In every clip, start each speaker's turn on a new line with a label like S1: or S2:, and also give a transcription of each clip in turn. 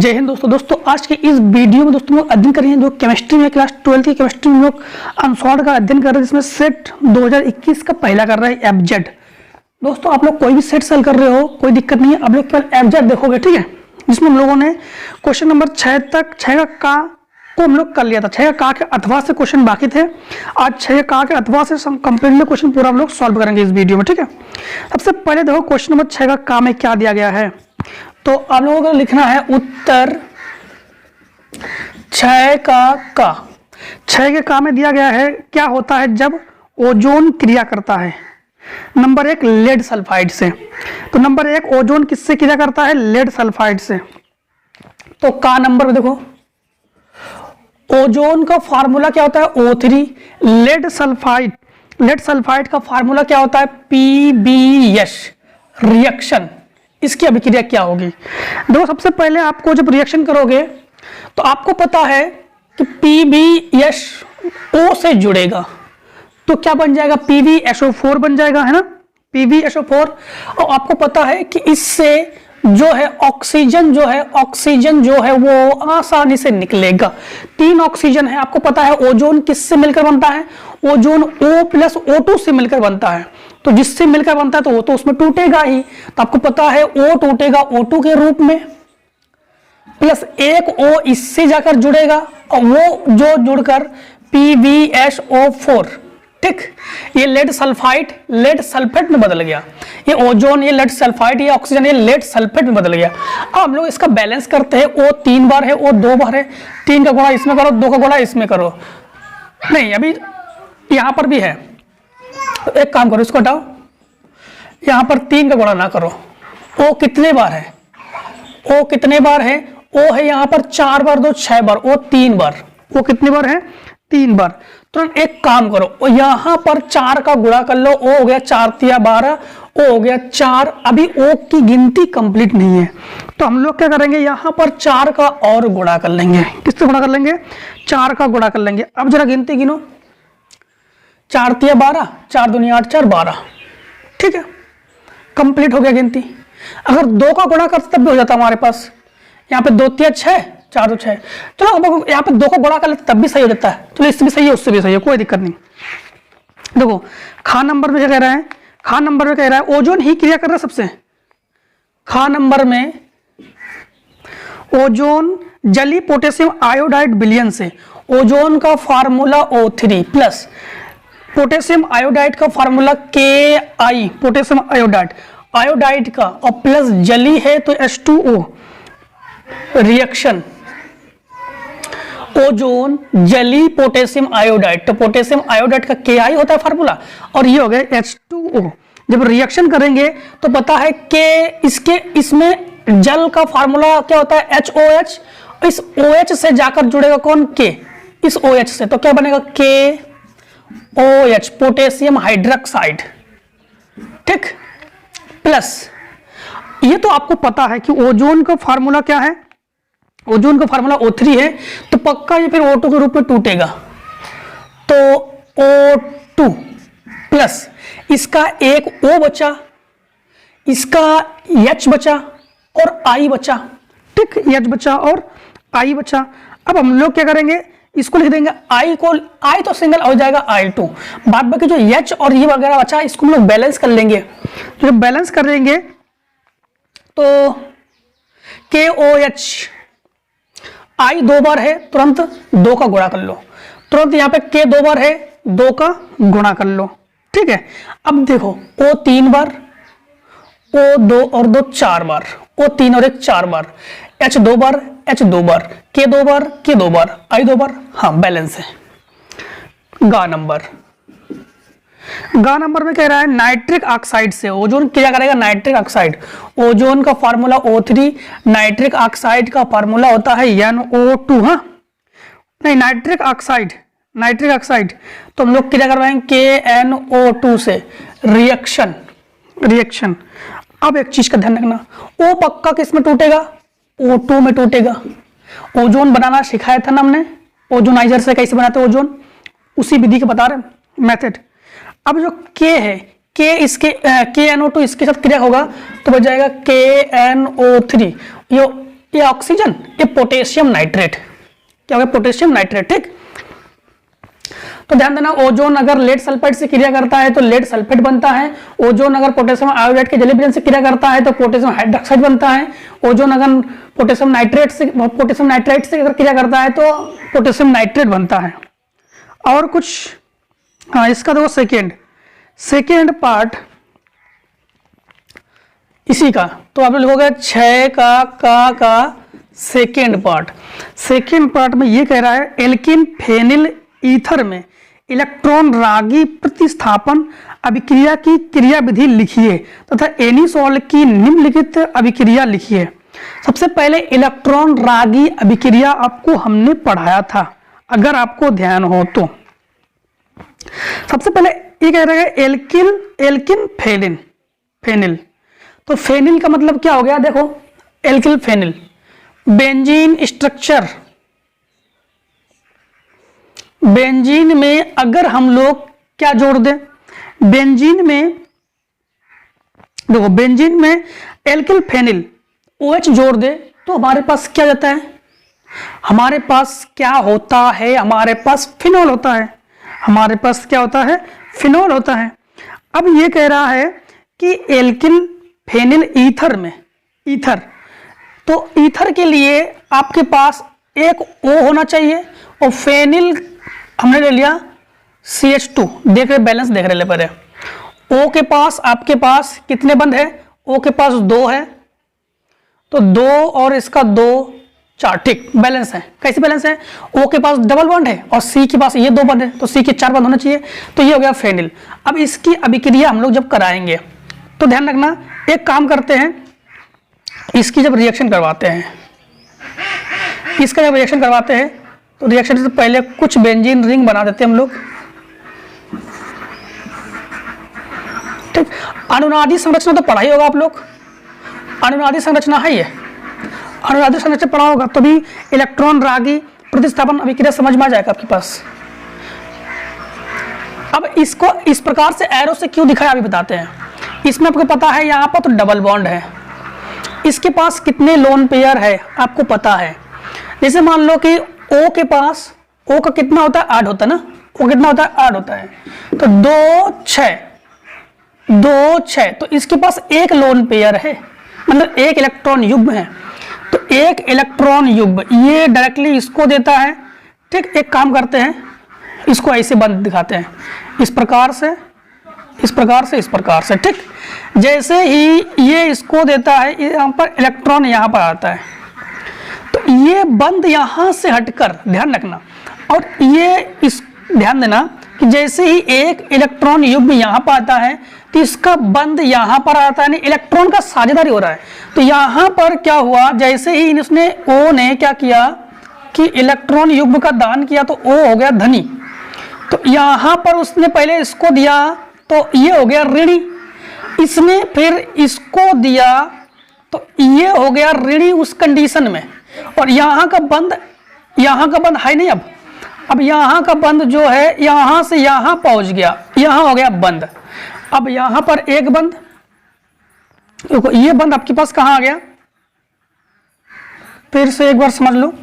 S1: जय हिंद दोस्तों आज के इस वीडियो में दोस्तों लोग अध्ययन कर रहे हैं जो केमिस्ट्री में क्लास 12 की केमिस्ट्री में लोग अनसॉल्व्ड का अध्ययन कर रहे हैं जिसमें सेट 2021 का पहला कर रहा है एफजेड। दोस्तों आप लोग कोई भी सेट सॉल्व कर रहे हो कोई दिक्कत नहीं है, आप लोग केवल एफजेड देखोगे, ठीक है। जिसमें हम लोगों ने क्वेश्चन नंबर 6 तक 6 का को हम लोग कर लिया था। 6 का के अथवा से क्वेश्चन बाकी थे, आज 6 का के अथवा से कंप्लीटली क्वेश्चन पूरा हम लोग सॉल्व करेंगे इस वीडियो में, ठीक है। सबसे पहले देखो क्वेश्चन नंबर 6 का में क्या दिया गया है, तो आप लोगों को लिखना है उत्तर 6 का 6 के में दिया गया है क्या होता है जब ओजोन क्रिया करता है। नंबर 1 लेड सल्फाइड से, तो नंबर 1 ओजोन किससे क्रिया करता है, लेड सल्फाइड से। तो का नंबर में देखो ओजोन का फार्मूला क्या होता है O3, लेड सल्फाइड का फार्मूला क्या होता है PbS, रिएक्शन। इसकी अभिक्रिया क्या होगी, देखो सबसे पहले आपको जब रिएक्शन करोगे तो आपको पता है कि PbS O से जुड़ेगा तो क्या बन जाएगा PbSO4 बन जाएगा, है ना, PbSO4। और आपको पता है कि इससे जो है ऑक्सीजन जो है वो आसानी से निकलेगा। 3 ऑक्सीजन है, आपको पता है ओजोन किससे मिलकर बनता है, ओजोन O प्लस O2 से मिलकर बनता है, तो जिससे मिलकर बनता है तो वो तो उसमें टूटेगा ही, तो आपको पता है O टूटेगा O2 के रूप में, प्लस एक O इससे जाकर जुड़ेगा और वो जो जुड़कर PbSO4, ठीक। ये लेड सल्फेट में बदल गया, ये ओजोन, ये लेड सल्फाइड, ये ऑक्सीजन, ये लेड सल्फेट में बदल गया। अब हम लोग इसका बैलेंस करते हैं, O 3 बार है, O 2 बार है, 3 का गुणा इसमें करो, 2 का गुणा इसमें करो, नहीं अभी यहां पर भी है, तो एक काम करो इसको हटाओ, यहां पर 3 का गुणा ना करो। O कितने बार है, O कितने बार है, O है यहां पर 4 बार, 2 6 बार, O 3 बार, O कितने बार है 3 बार। तुरंत एक काम करो यहां पर 4 का गुणा कर लो, O हो गया 4 तिया 12, O हो गया 4। अभी O की गिनती कंप्लीट नहीं है तो हम लोग क्या करेंगे, यहां पर 4 का और गुणा कर लेंगे। किससे गुणा कर लेंगे, 4 का गुणा कर लेंगे। अब जरा गिनती गिनो, 4 तिया 12, 4 दूनी 8, 4 12, ठीक है, कंप्लीट हो गया गिनती। अगर 2 का गुणा करते तब भी हो जाता हमारे पास, यहाँ पे 2 तिया 6, 4 2 6, चलो अब यहाँ पे 2 का गुणा कर लेते तब भी सही हो जाता है, चलो इससे भी सही है उससे भी सही है, कोई दिक्कत नहीं। देखो खा नंबर में क्या कह रहा है, खा नंबर में कह रहा है ओजोन ही क्रिया कर रहा है सबसे। खा नंबर में ओजोन जली पोटेशियम आयोडाइड विलयन से, ओजोन का formula O3 plus potassium iodide का फार्मूला Ki, पोटेशियम आयोडाइड का, और प्लस जली है तो H2O, रिएक्शन ओजोन जली पोटेशियम आयोडाइड, तो पोटेशियम आयोडाइड का Ki होता है फार्मूला, और ये हो गया H2O। जब रिएक्शन करेंगे तो पता है कि इसमें जल का फार्मूला क्या होता है HOH, इस OH से जाकर जुड़ेगा कौन K, इस OH से, तो क्या बनेगा KOH, पोटेशियम हाइड्रोक्साइड, ठीक। प्लस ये तो आपको पता है कि ओजोन का फार्मूला क्या है, ओजोन का फार्मूला O3 है, तो पक्का ये फिर O2 के रूप में टूटेगा, तो O2 प्लस इसका एक O बचा, इसका H बचा और I बचा, ठीक, H बचा और I बचा। अब हम लोग क्या करेंगे, इसको लिख देंगे I तो सिंगल हो जाएगा I2, बाद बाकी जो H और ये वगैरह बचा इसको हम लोग बैलेंस कर लेंगे। तो जब बैलेंस कर लेंगे तो KOH I 2 बार है, तुरंत 2 का गुणा कर लो, तुरंत यहाँ पे K 2 बार है, 2 का गुणा कर लो, ठीक है। अब देखो O 3 बार, O 2 और 2 4 बार, O 3 और 1 4 बार, H 2 bar, H 2 bar, K 2 bar, K 2 bar, I 2 बार, हाँ बैलेंस है। गा नंबर में कह रहा है नाइट्रिक ऑक्साइड से ओजोन क्या करेगा, नाइट्रिक ऑक्साइड, ओजोन का फार्मूला O3, नाइट्रिक ऑक्साइड का फार्मूला होता है NO2, हाँ नहीं नाइट्रिक ऑक्साइड, तो हम लोग क्या करवाएंगे KNO2 से रिएक्शन। अब एक चीज का ध्यान रखना, O पक्का किस में टूटेगा, O2 में टूटेगा। ओजोन बनाना सिखाया था ना हमने, ओजोनाइजर से कैसे बनाते हैं ओजोन, उसी विधि के बता रहे मेथड। अब जो K है, K KNO2 इसके साथ क्रिया होगा तो बच जाएगा KNO3, ये ये ऑक्सीजन, ये पोटेशियम नाइट्रेट, क्या हो गया, पोटेशियम नाइट्रेट। ठीक, तो ध्यान देना, ओजोन अगर लेड सल्फाइड से क्रिया करता है तो लेड सल्फेट बनता है। ओजोन अगर पोटेशियम आयोडाइड के जलीय विलयन से क्रिया करता है तो पोटेशियम हाइड्रोक्साइड बनता है। ओजोन अगर पोटेशियम नाइट्राइट से अगर क्रिया करता है तो पोटेशियम नाइट्रेट बनता है। और कुछ, हाँ इसका देखो सेकेंड पार्ट इसी का, तो आप लिखोगे 6 का सेकेंड पार्ट में ये कह रहा है एल्किन फेनिल ईथर में इलेक्ट्रॉन रागी प्रतिस्थापन अभिक्रिया की क्रिया विधि लिखिए तथा एनिसोल की निम्नलिखित अभिक्रिया लिखिए। सबसे पहले इलेक्ट्रॉन रागी अभिक्रिया आपको हमने पढ़ाया था, अगर आपको ध्यान हो तो। सबसे पहले ये कह रहा है एल्किन फेनिल, तो फेनिल का मतलब क्या हो गया, देखो alkyl phenyl, benzene structure, benzene में अगर हम लोग क्या जोड़ दें, बेंजीन में देखो, बेंजीन में एल्किल फेनिल OH जोड़ दे तो हमारे पास क्या जाता है, हमारे पास क्या होता है, हमारे पास फिनोल होता है, हमारे पास क्या होता है, फिनोल होता है। अब ये कह रहा है कि एल्किल फेनिल ईथर में, तो ईथर के लिए आपके पास एक O होना चाहिए और फेनिल हमने ले लिया CH2, देख रहे बैलेंस देख रहे पहले। O के पास आपके पास कितने बंद है, O के पास 2 है, तो 2 और इसका 2 4, ठीक बैलेंस है। कैसे बैलेंस है, O के पास डबल बंद है और C के पास ये 2 बंद है, तो C के 4 बंद होना चाहिए, तो ये हो गया फेनिल। अब इसकी अभिक्रिया हम लोग जब कराएंगे तो ध्यान रखना, एक काम करते हैं, इसकी जब रिएक्शन करवाते हैं, इसका जब रिएक्शन करवाते हैं तो रिएक्शन से पहले कुछ बेंजीन रिंग बना देते हैं हम लोग। ठीक, अनुनादी संरचना तो पढ़ा ही होगा आप लोग, अनुनादी संरचना है ये, अनुनादी संरचना पढ़ा होगा, तो भी इलेक्ट्रॉन रागी प्रतिस्थापन अभिक्रिया समझ में आ जाएगा आपके पास। अब इसको इस प्रकार से एरो से क्यों दिखाया अभी बताते हैं। इसमें आपको पता है यहाँ पर तो डबल बॉन्ड है, इसके पास कितने लोन पेयर है आपको पता है। जैसे मान लो कि O के पास, O का कितना होता है, 8 होता है ना, O कितना होता है, 8 होता है, तो 2 6, तो इसके पास एक लोन पेयर है, मतलब एक इलेक्ट्रॉन युग्म है, तो एक इलेक्ट्रॉन युग्म ये डायरेक्टली इसको देता है। ठीक, एक काम करते हैं, इसको ऐसे बंद दिखाते हैं, इस प्रकार से, इस प्रकार से, इस प्रकार से। ठीक, जैसे ही ये इसको देता है, यहाँ पर इलेक्ट्रॉन यहाँ पर आता है, तो ये बंद यहां से हटकर, ध्यान रखना, और ये इस ध्यान देना कि जैसे ही एक इलेक्ट्रॉन युग्म यहां पर आता है तो इसका बंद यहां पर आता है, इलेक्ट्रॉन का साझेदारी हो रहा है। तो यहां पर क्या हुआ, जैसे ही इसने O ने क्या किया कि इलेक्ट्रॉन युग्म का दान किया तो O हो गया धनी, तो यहां पर उसने पहले इसको दिया तो ये हो गया ऋणी, इसने फिर इसको दिया तो ये हो गया ऋणी उस कंडीशन में, और यहाँ का बंद है नहीं। अब यहाँ का बंद जो है यहाँ से यहाँ पहुँच गया, यहाँ हो गया बंद। अब यहाँ पर एक बंद, ये बंद आपके पास कहाँ आ गया, फिर से एक बार समझ लो,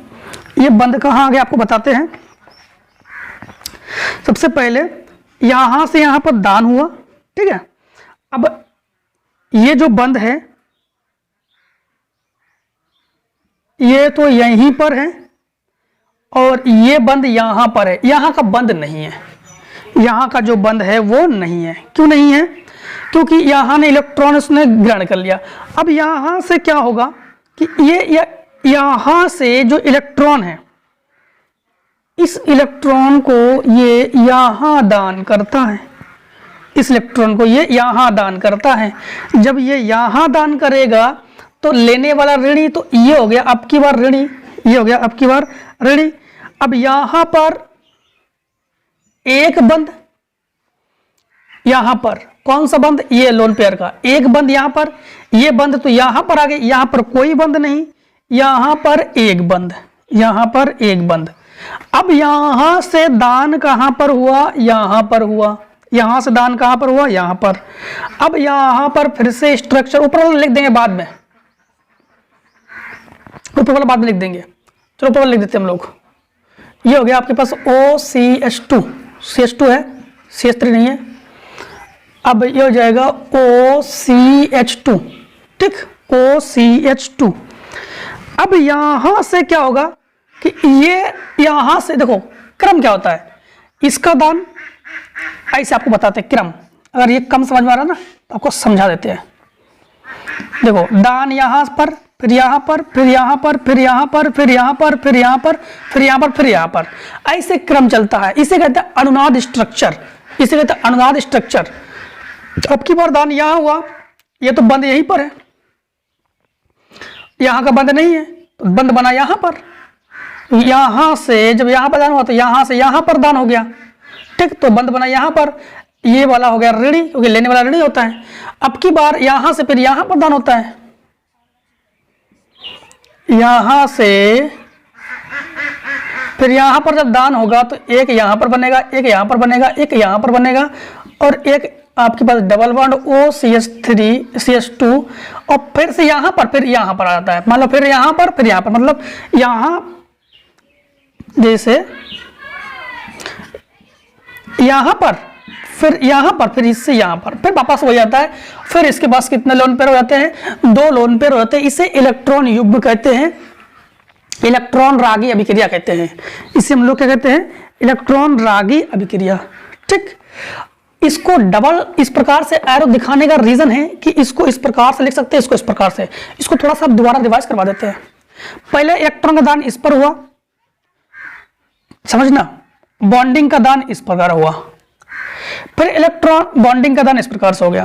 S1: ये बंद कहाँ आ गया आपको बताते हैं। सबसे पहले यहाँ से यहाँ पर दान हुआ, ठीक है। अब ये जो बंद है ये तो यहीं पर है और ये बंद यहाँ पर है, यहाँ का बंद नहीं है, यहाँ का जो बंद है वो नहीं है। क्यों नहीं है, क्योंकि यहाँ ने इलेक्ट्रॉन उसने ग्रहण कर लिया। अब यहाँ से क्या होगा कि ये यहाँ से जो इलेक्ट्रॉन है इस इलेक्ट्रॉन को ये यहाँ दान करता है, इस इलेक्ट्रॉन को ये यहाँ दान करता है। जब ये यहाँ दान करेगा तो लेने वाला ऋणी, तो ये हो गया अब की बार ऋणी, ये हो गया अब की बार ऋणी। अब यहाँ पर एक बंद, यहाँ पर कौन सा बंद, ये लोन पेयर का एक बंद यहाँ पर, ये बंद तो यहाँ पर आ गए, यहाँ पर कोई बंद नहीं, यहाँ पर एक बंद, यहाँ पर एक बंद। अब यहाँ से दान कहाँ पर हुआ, यहाँ पर हुआ, यहाँ से दान कहाँ पर हुआ, यहाँ पर। अब यहाँ पर फिर से स्ट्रक्चर ऊपर लिख देंगे बाद में, ऊपर वाला बाद में लिख देंगे, चलो ऊपर वाला लिख देते हैं हम लोग। ये हो गया आपके पास OCH2, CH2 है, CH3 नहीं है। अब ये हो जाएगा OCH2, ठीक, OCH2। अब यहां से क्या होगा कि ये यहां से देखो क्रम क्या होता है, इसका दान ऐसे आपको बताते हैं क्रम। अगर ये कम समझ में आ रहा ना तो आपको समझा देते हैं। देखो दान यहां पर, फिर यहां पर, फिर यहां पर, फिर यहां पर, फिर यहां पर, फिर यहां पर, फिर यहां पर, फिर यहां पर, ऐसे क्रम चलता है। इसे कहते हैं अनुनाद स्ट्रक्चर, इसे कहते हैं अनुनाद स्ट्रक्चर। अब की बार दान यहां हुआ, ये तो बंद यहीं पर है, यहां का बंद नहीं है तो बंद बना यहां पर। यहां से जब यहां पर दान हुआ तो यहां से यहां पर दान हो गया, ठीक, तो बंद बना यहां पर। ये वाला हो गया ऋणी, क्योंकि लेने वाला ऋणी होता है। अब की बार यहां से फिर यहां पर दान होता है, यहां से फिर यहां पर जब दान होगा तो एक यहां पर बनेगा, एक यहां पर बनेगा, एक यहां पर बनेगा, और एक आपके पास डबल बॉन्ड OCH3 CH2, और फिर से यहां पर, फिर यहां पर आता है। मान लो फिर यहां पर, फिर यहां पर, मतलब यहां जैसे यहां पर, फिर यहां पर, फिर इससे यहां पर, फिर वापस हो जाता है। फिर इसके पास कितने लोन पेयर हो जाते हैं, 2 लोन पेयर हो जाते हैं। इसे इलेक्ट्रॉन युग्म कहते हैं, इलेक्ट्रॉन रागी अभिक्रिया कहते हैं। इसे हम लोग क्या कहते हैं, इलेक्ट्रॉन रागी अभिक्रिया, ठीक। इसको डबल इस प्रकार से एरो दिखाने का रीजन है कि इसको इस प्रकार से लिख सकते हैं, इसको इस प्रकार से। इसको थोड़ा सा दोबारा रिवाइज करवा देते हैं। पहले इलेक्ट्रॉन का दान इस पर हुआ, समझना, बॉन्डिंग का दान इस प्रकार हुआ, फिर इलेक्ट्रॉन बॉन्डिंग का दान इस प्रकार से हो गया।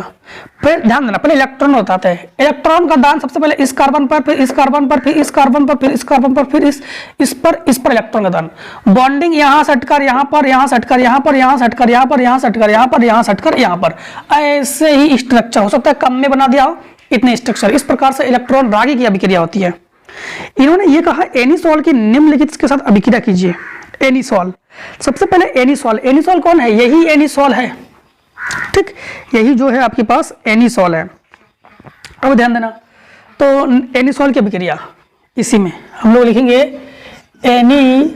S1: फिर ध्यान देना, पहले इलेक्ट्रॉन बताते हैं। इलेक्ट्रॉन का दान सबसे पहले इस कार्बन पर, फिर इस कार्बन पर, फिर इस कार्बन पर, फिर इस कार्बन पर, फिर इस पर इलेक्ट्रॉन का दान। बॉन्डिंग यहां से हटकर यहां पर, यहां से हटकर यहां पर, यहां से हटकर यहां पर, यहां से हटकर यहां पर, यहां से हटकर यहां पर। ऐसे ही स्ट्रक्चर हो सकता है, कम में बना दिया हो इतने स्ट्रक्चर। इस प्रकार से इलेक्ट्रॉन रागी की अभिक्रिया होती है। इन्होंने ये कहा एनिसोल की निम्नलिखित के साथ अभिक्रिया कीजिए। एनिसोल, सबसे पहले एनिसोल, एनिसोल कौन है, यही एनिसोल है, ठीक, यही जो है आपके पास एनिसोल है। अब ध्यान देना, तो एनिसोल की अभिक्रिया, इसी में हम लोग लिखेंगे एनिसोल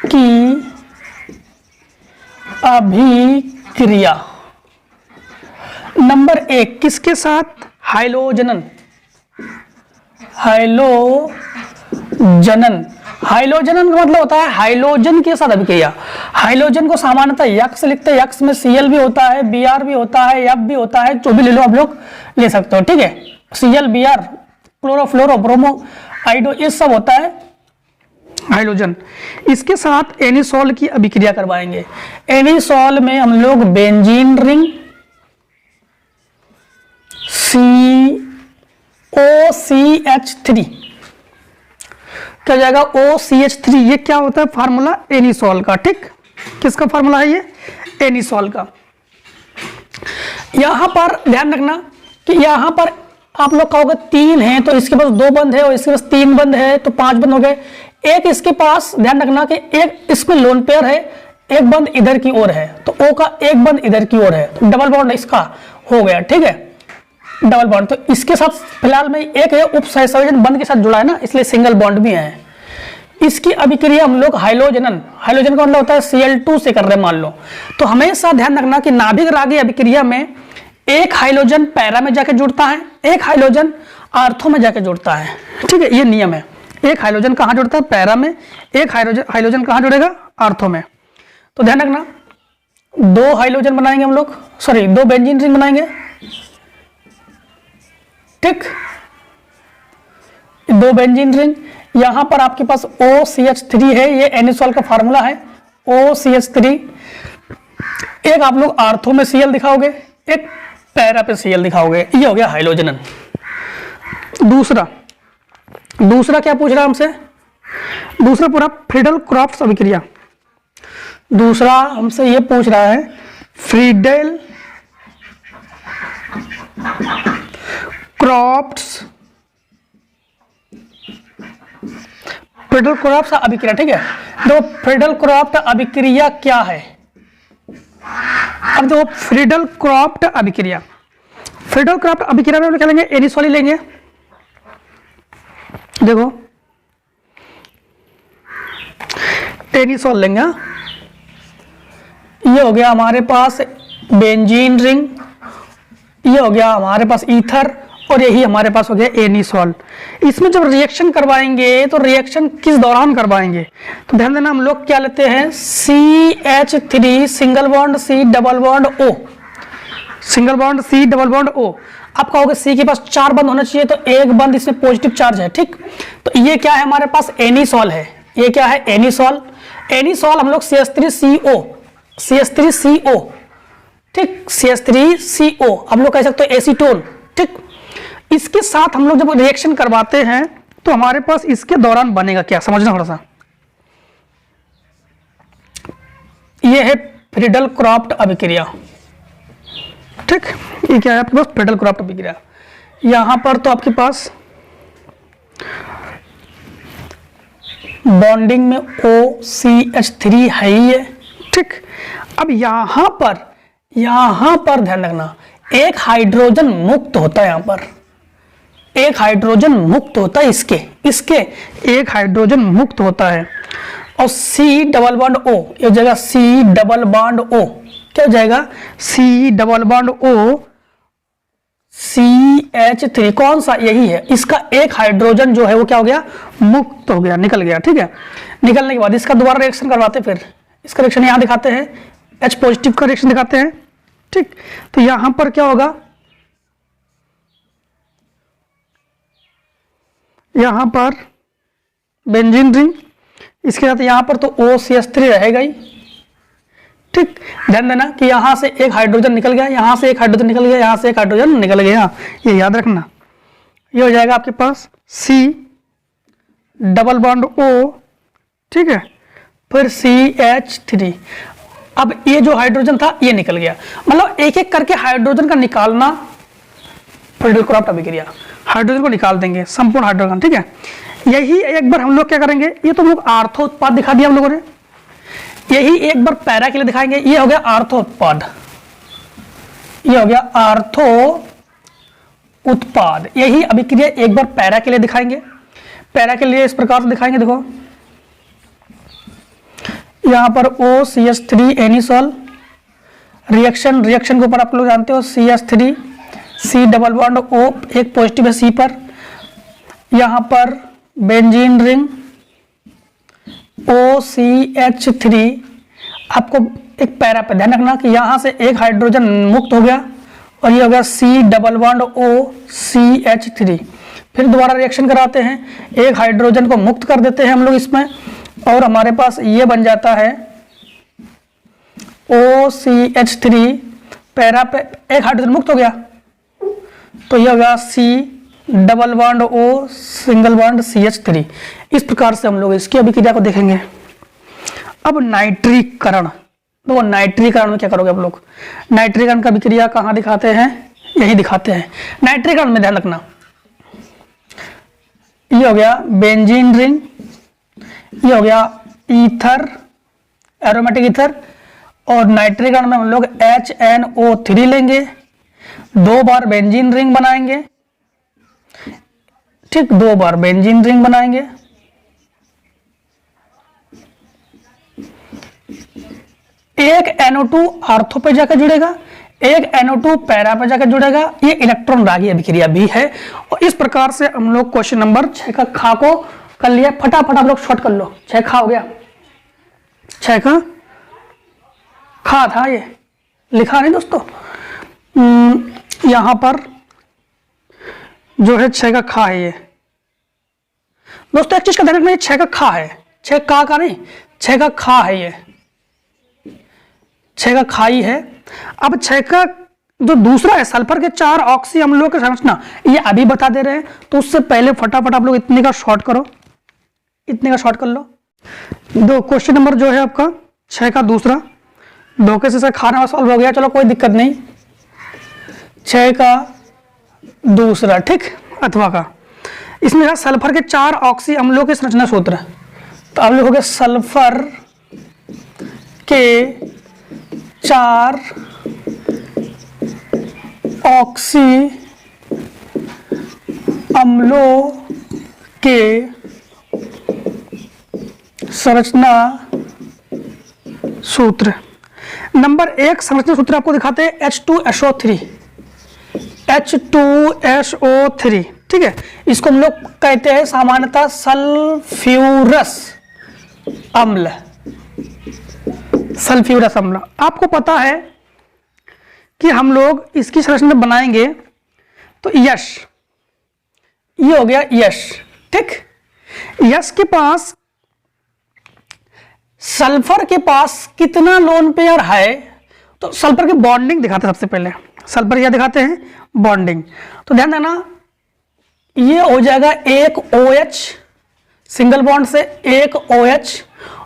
S1: की अभिक्रिया। नंबर 1 किसके साथ, हाइलोजनन, हाइलोजनन। हाइलोजनन का मतलब होता है हाइलोजन के साथ अभिक्रिया। हाइलोजन को सामान्यतः यक्स लिखते हैं, यक्स में Cl भी होता है, Br भी होता है, F भी होता है, जो भी ले लो आप लोग ले सकते हो, ठीक है। Cl, Br, क्लोरो, फ्लोरो, ब्रोमो, आइडो, ये सब होता है हाइलोजन। इसके साथ एनिसोल की अभिक्रिया करवाएंगे। एनिसोल में हम लोग बेंजीन रिंग, OCH3 क्या हो जाएगा, OCH3। ये क्या होता है फार्मूला एनिसोल का, ठीक, किसका फार्मूला है ये, एनिसोल का। यहां पर ध्यान रखना कि यहां पर आप लोग कहोगे 3 है तो इसके पास 2 बंद है, और इसके पास 3 बंद है तो 5 बंद हो गए। एक इसके पास ध्यान रखना कि एक इसमें लोन पेयर है, एक बंद इधर की ओर है, तो O का एक बंद इधर की ओर है, तो डबल बॉन्ड इसका हो गया, ठीक है, डबल बॉन्ड। तो इसके साथ फिलहाल में एक है उपसहसंयोजन बंद के साथ जुड़ा है ना, इसलिए सिंगल बॉन्ड भी है। इसकी अभिक्रिया हम लोग हाइलोजनन, हाइलोजन का मतलब होता है Cl2 से कर रहे हैं मान लो। तो हमेशा ध्यान रखना कि नाभिक रागी अभिक्रिया में एक हाइलोजन पैरा में जाके जुड़ता है, एक हाइलोजन आर्थो में जाके जुड़ता है, ठीक है, ये नियम है। एक हाइलोजन कहाँ जुड़ता है, पैरा में, एक हाइलोजन कहाँ जुड़ेगा, आर्थो में। तो ध्यान रखना 2 हाइलोजन बनाएंगे हम लोग, सॉरी 2 बेंजीन रिंग बनाएंगे, ठीक, 2 बेंजीन रिंग। यहां पर आपके पास OCH3 है, ये एनिसोल का फार्मूला है, OCH3। एक आप लोग आर्थो में Cl दिखाओगे, एक पैरा पे Cl दिखाओगे, ये हो गया हाइलोजनन। दूसरा क्या पूछ रहा है हमसे, दूसरा पूरा फ्रीडल क्रॉफ्ट्स अभिक्रिया। दूसरा हमसे ये पूछ रहा है फ्रीडल क्रॉफ्ट्स, फ्रीडल क्रॉफ्ट्स अभिक्रिया, ठीक है। तो फ्रीडल क्रॉफ्ट अभिक्रिया क्या है, अब देखो फ्रीडल क्रॉफ्ट अभिक्रिया, फ्रीडल क्रॉफ्ट अभिक्रिया में क्या लेंगे, एनिसोल ही लेंगे, देखो एनिसॉल लेंगे। ये हो गया हमारे पास बेंजीन रिंग, ये हो गया हमारे पास ईथर, और यही हमारे पास हो गया एनिसॉल। इसमें जब रिएक्शन करवाएंगे तो रिएक्शन किस दौरान करवाएंगे, तो ध्यान देना हम लोग क्या लेते हैं, CH3 single bond C double bond O, single bond C double bond O। आप कहोगे C के पास 4 बंद होना चाहिए, तो एक बंद इसमें पॉजिटिव चार्ज है, ठीक। तो ये क्या है हमारे पास, एनिसॉल है। ये क्या है, एनिसॉल। एनिसॉल हम लोग CH3CO, ठीक, CH3CO हम लोग कह सकते हो एसीटोन, ठीक। इसके साथ हम लोग जब रिएक्शन करवाते हैं तो हमारे पास इसके दौरान बनेगा क्या, समझना थोड़ा सा। ये है फ्रीडल क्रॉफ्ट अभिक्रिया, ठीक। ये क्या है आपके पास, फ्रीडल क्रॉफ्ट अभिक्रिया। यहां पर तो आपके पास बॉन्डिंग में OCH3 है ही है, ठीक। अब यहां पर ध्यान रखना, एक हाइड्रोजन मुक्त होता है, यहां पर एक हाइड्रोजन मुक्त होता है, इसके एक हाइड्रोजन मुक्त होता है, और C डबल बॉन्ड O ये हो जाएगा C डबल बॉन्ड O, क्या हो जाएगा, C double bond O CH3, कौन सा, यही है। इसका एक हाइड्रोजन जो है वो क्या हो गया, मुक्त हो गया, निकल गया, ठीक है। निकलने के बाद इसका दोबारा रिएक्शन करवाते, फिर इसका रिएक्शन यहां दिखाते हैं, H पॉजिटिव का रिएक्शन दिखाते हैं, ठीक। तो यहां पर क्या होगा, यहां पर बेंजीन रिंग, इसके साथ यहां पर तो OCH3 रहेगा ही, ठीक। ध्यान देना कि यहां से एक हाइड्रोजन निकल गया, यहां से एक हाइड्रोजन निकल गया, यहां से एक हाइड्रोजन निकल गया, ये याद रखना। ये हो जाएगा आपके पास C डबल बॉन्ड O, ठीक है, फिर CH3। अब ये जो हाइड्रोजन था ये निकल गया, मतलब एक एक करके हाइड्रोजन का निकालना, फ्रीडल क्रॉफ्ट अभिक्रिया, हाइड्रोजन को निकाल देंगे, संपूर्ण हाइड्रोजन, ठीक है। यही एक बार हम लोग क्या करेंगे, ये तो हम लोग आर्थो उत्पाद दिखा दिया हम लोगों ने, यही एक बार पैरा के लिए दिखाएंगे। ये हो गया आर्थो उत्पाद, ये हो गया आर्थो उत्पाद, यही अभिक्रिया एक बार पैरा के लिए दिखाएंगे। पैरा के लिए इस प्रकार से दिखाएंगे, देखो यहां पर OCH3 एनिसॉल, रिएक्शन के ऊपर आप लोग जानते हो CH3 C double bond O, एक पॉजिटिव है C पर, यहां पर बेंजीन रिंग OCH3। आपको एक पैरा पे ध्यान रखना कि यहां से एक हाइड्रोजन मुक्त हो गया, और ये हो गया C डबल बॉन्ड OCH3। फिर दोबारा रिएक्शन कराते हैं, एक हाइड्रोजन को मुक्त कर देते हैं हम लोग इसमें, और हमारे पास ये बन जाता है OCH3, पैरा पे एक हाइड्रोजन मुक्त हो गया, तो ये होगा C double bond O single bond CH3। इस प्रकार से हम लोग इसकी अभिक्रिया को देखेंगे। अब नाइट्रीकरण, तो नाइट्रीकरण में क्या करोगे आप लोग, नाइट्रीकरण का अभिक्रिया कहाँ दिखाते हैं, यही दिखाते हैं। नाइट्रीकरण में ध्यान रखना, ये हो गया बेंजीन रिंग, ये हो गया ईथर, एरोमेटिक ईथर, और नाइट्रीकरण में हम लोग HNO3 लेंगे, 2 बार बेंजीन रिंग बनाएंगे, ठीक, 2 बार बेंजीन रिंग बनाएंगे, एक NO2 आर्थो पे जाकर जुड़ेगा, एक NO2 पैरा पे जाकर जुड़ेगा। ये इलेक्ट्रॉन रागी अभिक्रिया भी है। और इस प्रकार से हम लोग क्वेश्चन नंबर 6 का खा को कर लिया। फटाफट आप लोग शॉर्ट कर लो, 6 खा हो गया, 6 का खा था, ये लिखा नहीं दोस्तों, यहां पर जो है 6 का खा है। ये दोस्तों एक चीज का ध्यान रखना, 6 का खा है, 6 का नहीं, 6 का खा है, ये 6 का खाई है। अब 6 का जो दूसरा है सल्फर के 4 ऑक्सी अम्लों के संरचना, ये अभी बता दे रहे हैं, तो उससे पहले फटाफट आप लोग इतने का शॉर्ट करो, इतने का शॉर्ट कर लो। दो क्वेश्चन नंबर जो है आपका 6 का दूसरा, धोखे से खाना सॉल्व हो गया, चलो कोई दिक्कत नहीं। 6 का दूसरा, ठीक, अथवा का, इसमें है सल्फर के 4 ऑक्सी अम्लों के संरचना सूत्र, तो आप लिखोगे सल्फर के 4 ऑक्सी अम्लों के संरचना सूत्र। नंबर 1 संरचना सूत्र आपको दिखाते हैं H2SO3, H2SO3, ठीक है। इसको हम लोग कहते हैं सामान्यतः सल्फ्यूरस अम्ल, सल्फ्यूरस अम्ल। आपको पता है कि हम लोग इसकी संरचना बनाएंगे तो यश, ये हो गया यश, ठीक। यश के पास, सल्फर के पास कितना लोन पेयर है, तो सल्फर की बॉन्डिंग दिखाते हैं सबसे पहले। सल्फर क्या दिखाते हैं? बॉन्डिंग। तो ध्यान देना, ये हो जाएगा एक OH सिंगल बॉन्ड से, एक OH,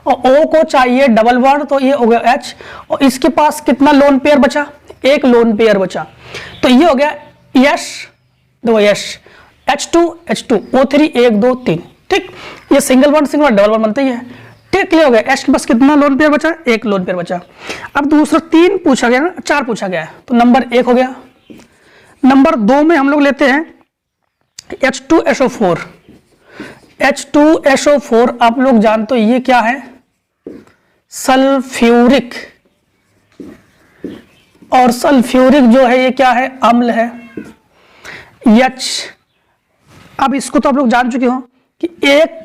S1: और O को चाहिए डबल बॉन्ड, तो ये हो गया H, और इसके पास कितना लोन पेयर बचा? एक लोन पेयर बचा, तो ये हो गया यश, दो यश, H2 O3 1 2 3, ठीक। ये सिंगल बॉन्ड डबल बॉन्ड बनता ही है, ठीक। क्लियर हो गया। H के पास कितना लोन पेयर बचा? एक लोन पेयर बचा। अब दूसरा 3 पूछा गया ना, 4 पूछा गया है, तो नंबर 1 हो गया। नंबर 2 में हम लोग लेते हैं H2SO4। H2SO4 आप लोग जानते हो ये क्या है? सल्फ्यूरिक, और सल्फ्यूरिक जो है ये क्या है? अम्ल है, H। अब इसको तो आप लोग जान चुके हो कि एक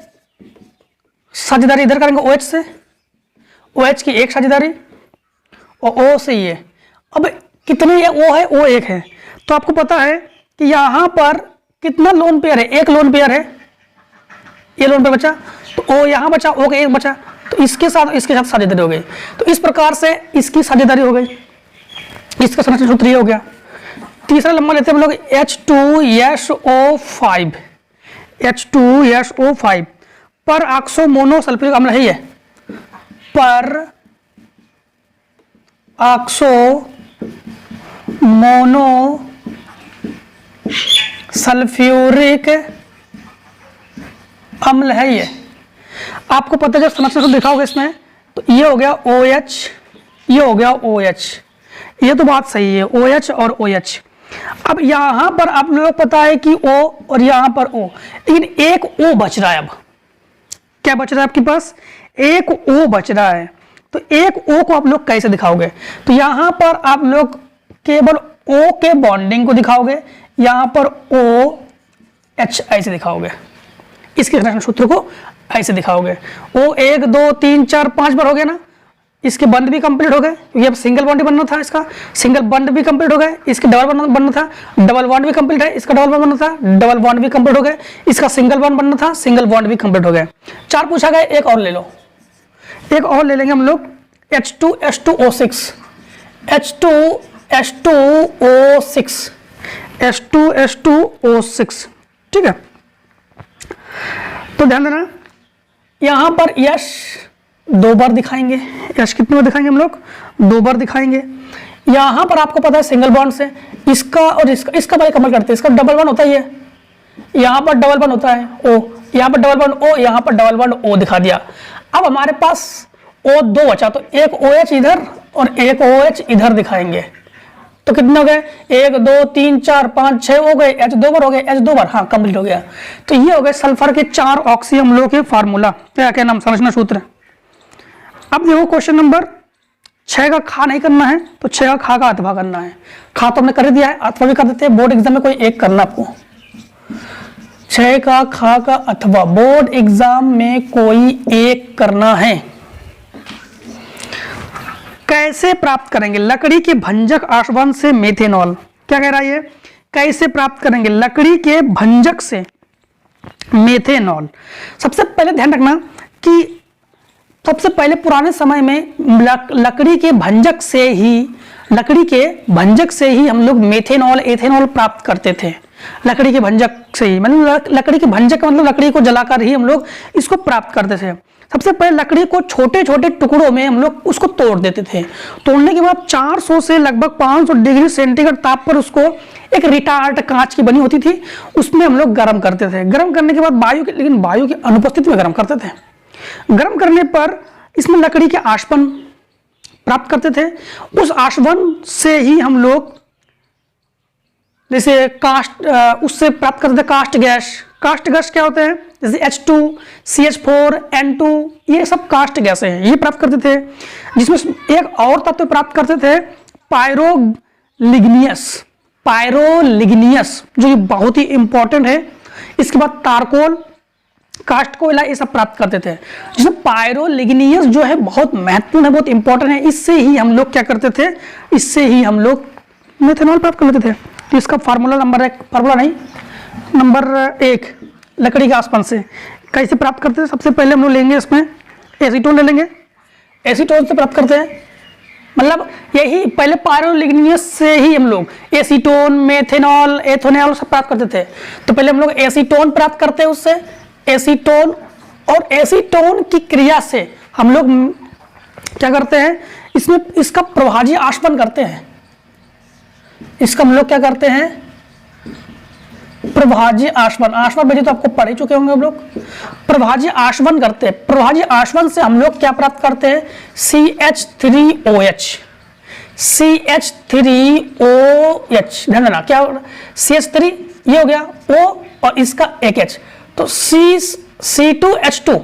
S1: साझेदारी इधर करेंगे OH से, OH की एक साझेदारी, और O से ये। अब कितने ये O है? O एक है, तो आपको पता है कि यहां पर कितना लोन पेयर है? एक लोन पेयर है, ये लोन पेयर बचा, तो O यहां बचा, O का एक बचा, तो इसके साथ साझेदारी हो गई। तो इस प्रकार से इसकी साझेदारी हो गई, इसका संरचना सूत्र ये हो गया। तीसरा नंबर लेते हैं हम लोग H2SO5, H2SO5 पर ऑक्सो मोनो सल्फ्यूरिक अम्ल है, ये पर ऑक्सो मोनो सल्फ्यूरिक अम्ल है ये। आपको पता है जब संरचना सूत्र दिखाओगे इसमें, तो ये हो गया OH, ये हो गया OH, ये तो बात सही है, OH और OH। अब यहां पर आप लोगों को पता है कि O और यहां पर O, लेकिन एक O बच रहा है। अब क्या बच रहा है आपके पास? एक O बच रहा है, तो एक O को आप लोग कैसे दिखाओगे? तो यहां पर आप लोग केवल O के बॉन्डिंग को दिखाओगे, यहां पर OH ऐसे दिखाओगे, इसके संरचना सूत्र को ऐसे दिखाओगे। O 1 2 3 4 5 बार हो गया ना, इसके बंद भी कंप्लीट हो गए, क्योंकि अब सिंगल बॉन्ड बनना था, इसका सिंगल बॉन्ड भी कंप्लीट हो गए, इसके डबल बॉन्ड बनना था, डबल बॉन्ड भी कंप्लीट है, इसका डबल बॉन्ड बनना था, डबल बॉन्ड भी कंप्लीट हो गए, इसका सिंगल बॉन्ड बनना था, सिंगल बॉन्ड भी कंप्लीट हो गए। 4 पूछा गया, एक और ले लो, एक और ले लेंगे हम लोग H2H2O6, H2H2O6, H2H2O6, ठीक है। तो ध्यान देना, यहां पर यश 2 बार दिखाएंगे, यश कितने बार दिखाएंगे हम लोग? 2 बार दिखाएंगे। यहां पर आपको पता है सिंगल बॉन्ड से इसका और इसका बारे कमल करते हैं, इसका डबल बॉन्ड होता है, ये यहां पर डबल बॉन्ड होता है O, यहां पर डबल बॉन्ड O, यहां पर डबल बॉन्ड O दिखा दिया। अब हमारे पास O 2 बचा, तो एक OH इधर और एक OH इधर दिखाएंगे, तो कितने हो गए? 1 2 3 4 5 6 हो गए, H 2 बार हो गए, H 2 बार, हाँ कंप्लीट हो गया। तो ये हो गए सल्फर के 4 ऑक्सी अम्लों के फार्मूला, क्या नाम? संरचना सूत्र। अब देखो क्वेश्चन नंबर 6 का खा नहीं करना है, तो 6 का खा का अथवा करना है। खा तो हमने कर दिया है, अथवा भी कर देते हैं, बोर्ड एग्जाम में कोई एक करना आपको। 6 का खा का अथवा बोर्ड एग्जाम में कोई एक करना है। कैसे प्राप्त करेंगे लकड़ी के भंजक आसवन से मेथेनॉल? क्या कह रहा है ये? कैसे प्राप्त करेंगे लकड़ी के भंजक से मेथेनॉल? सबसे पहले ध्यान रखना कि सबसे पहले पुराने समय में लकड़ी के भंजक से ही हम लोग मेथेनॉल एथेनॉल प्राप्त करते थे। लकड़ी के भंजक से ही, मतलब लकड़ी के भंजक का मतलब लकड़ी को जलाकर ही हम लोग इसको प्राप्त करते थे। सबसे पहले लकड़ी को छोटे छोटे टुकड़ों में हम लोग उसको तोड़ देते थे। तोड़ने के बाद 400 से लगभग 500 डिग्री सेंटीग्रेड ताप पर उसको, एक रिटार्ट कांच की बनी होती थी, उसमें हम लोग गर्म करते थे। गर्म करने के बाद लेकिन वायु की अनुपस्थिति में गर्म करते थे। गर्म करने पर इसमें लकड़ी के आशवन प्राप्त करते थे। उस आशवन से ही हम लोग जैसे कास्ट, उससे प्राप्त करते थे कास्ट गैस, कास्ट गैस क्या होते हैं, जैसे H2, CH4, N2, ये सब कास्ट गैस हैं, ये प्राप्त करते थे। जिसमें एक और तत्व प्राप्त करते थे, पायरोलिग्नियस, पायरोलिग्नियस जो बहुत ही इंपॉर्टेंट है। इसके बाद तारकोल, कास्ट कोयला, ये सब प्राप्त करते थे। जिसमें पायरोलिग्नियस जो है बहुत महत्वपूर्ण है, बहुत इंपॉर्टेंट है। इससे ही हम लोग क्या करते थे, इससे ही हम लोग मेथनॉल प्राप्त कर लेते थे। तो इसका फार्मूला नंबर 1 लकड़ी के आसपास से कैसे प्राप्त करते हैं। सबसे पहले हम लोग लेंगे इसमें एसीटोन ले लेंगे, एसीटोन से प्राप्त करते हैं। मतलब यही पहले पायरोलिग्नियस से ही हम लोग एसीटोन, मेथेनॉल, एथेनॉल सब प्राप्त करते थे। तो पहले हम लोग एसीटोन प्राप्त करते हैं उससे, एसीटोन, और एसीटोन की क्रिया से हम लोग क्या करते हैं, इसमें इसका प्रभाजी आश्वन करते हैं। इसका हम लोग क्या करते हैं, प्रभाजी आश्वन, आश्वन बेटे तो आपको पढ़ ही चुके होंगे हम लोग। प्रभाजी आश्वन करते हैं, प्रभाजी आश्वन से हम लोग क्या प्राप्त करते हैं, CH3OH, CH3OH, ध्यान देना क्या CH3 ये हो गया O और इसका एक H, तो C2H2,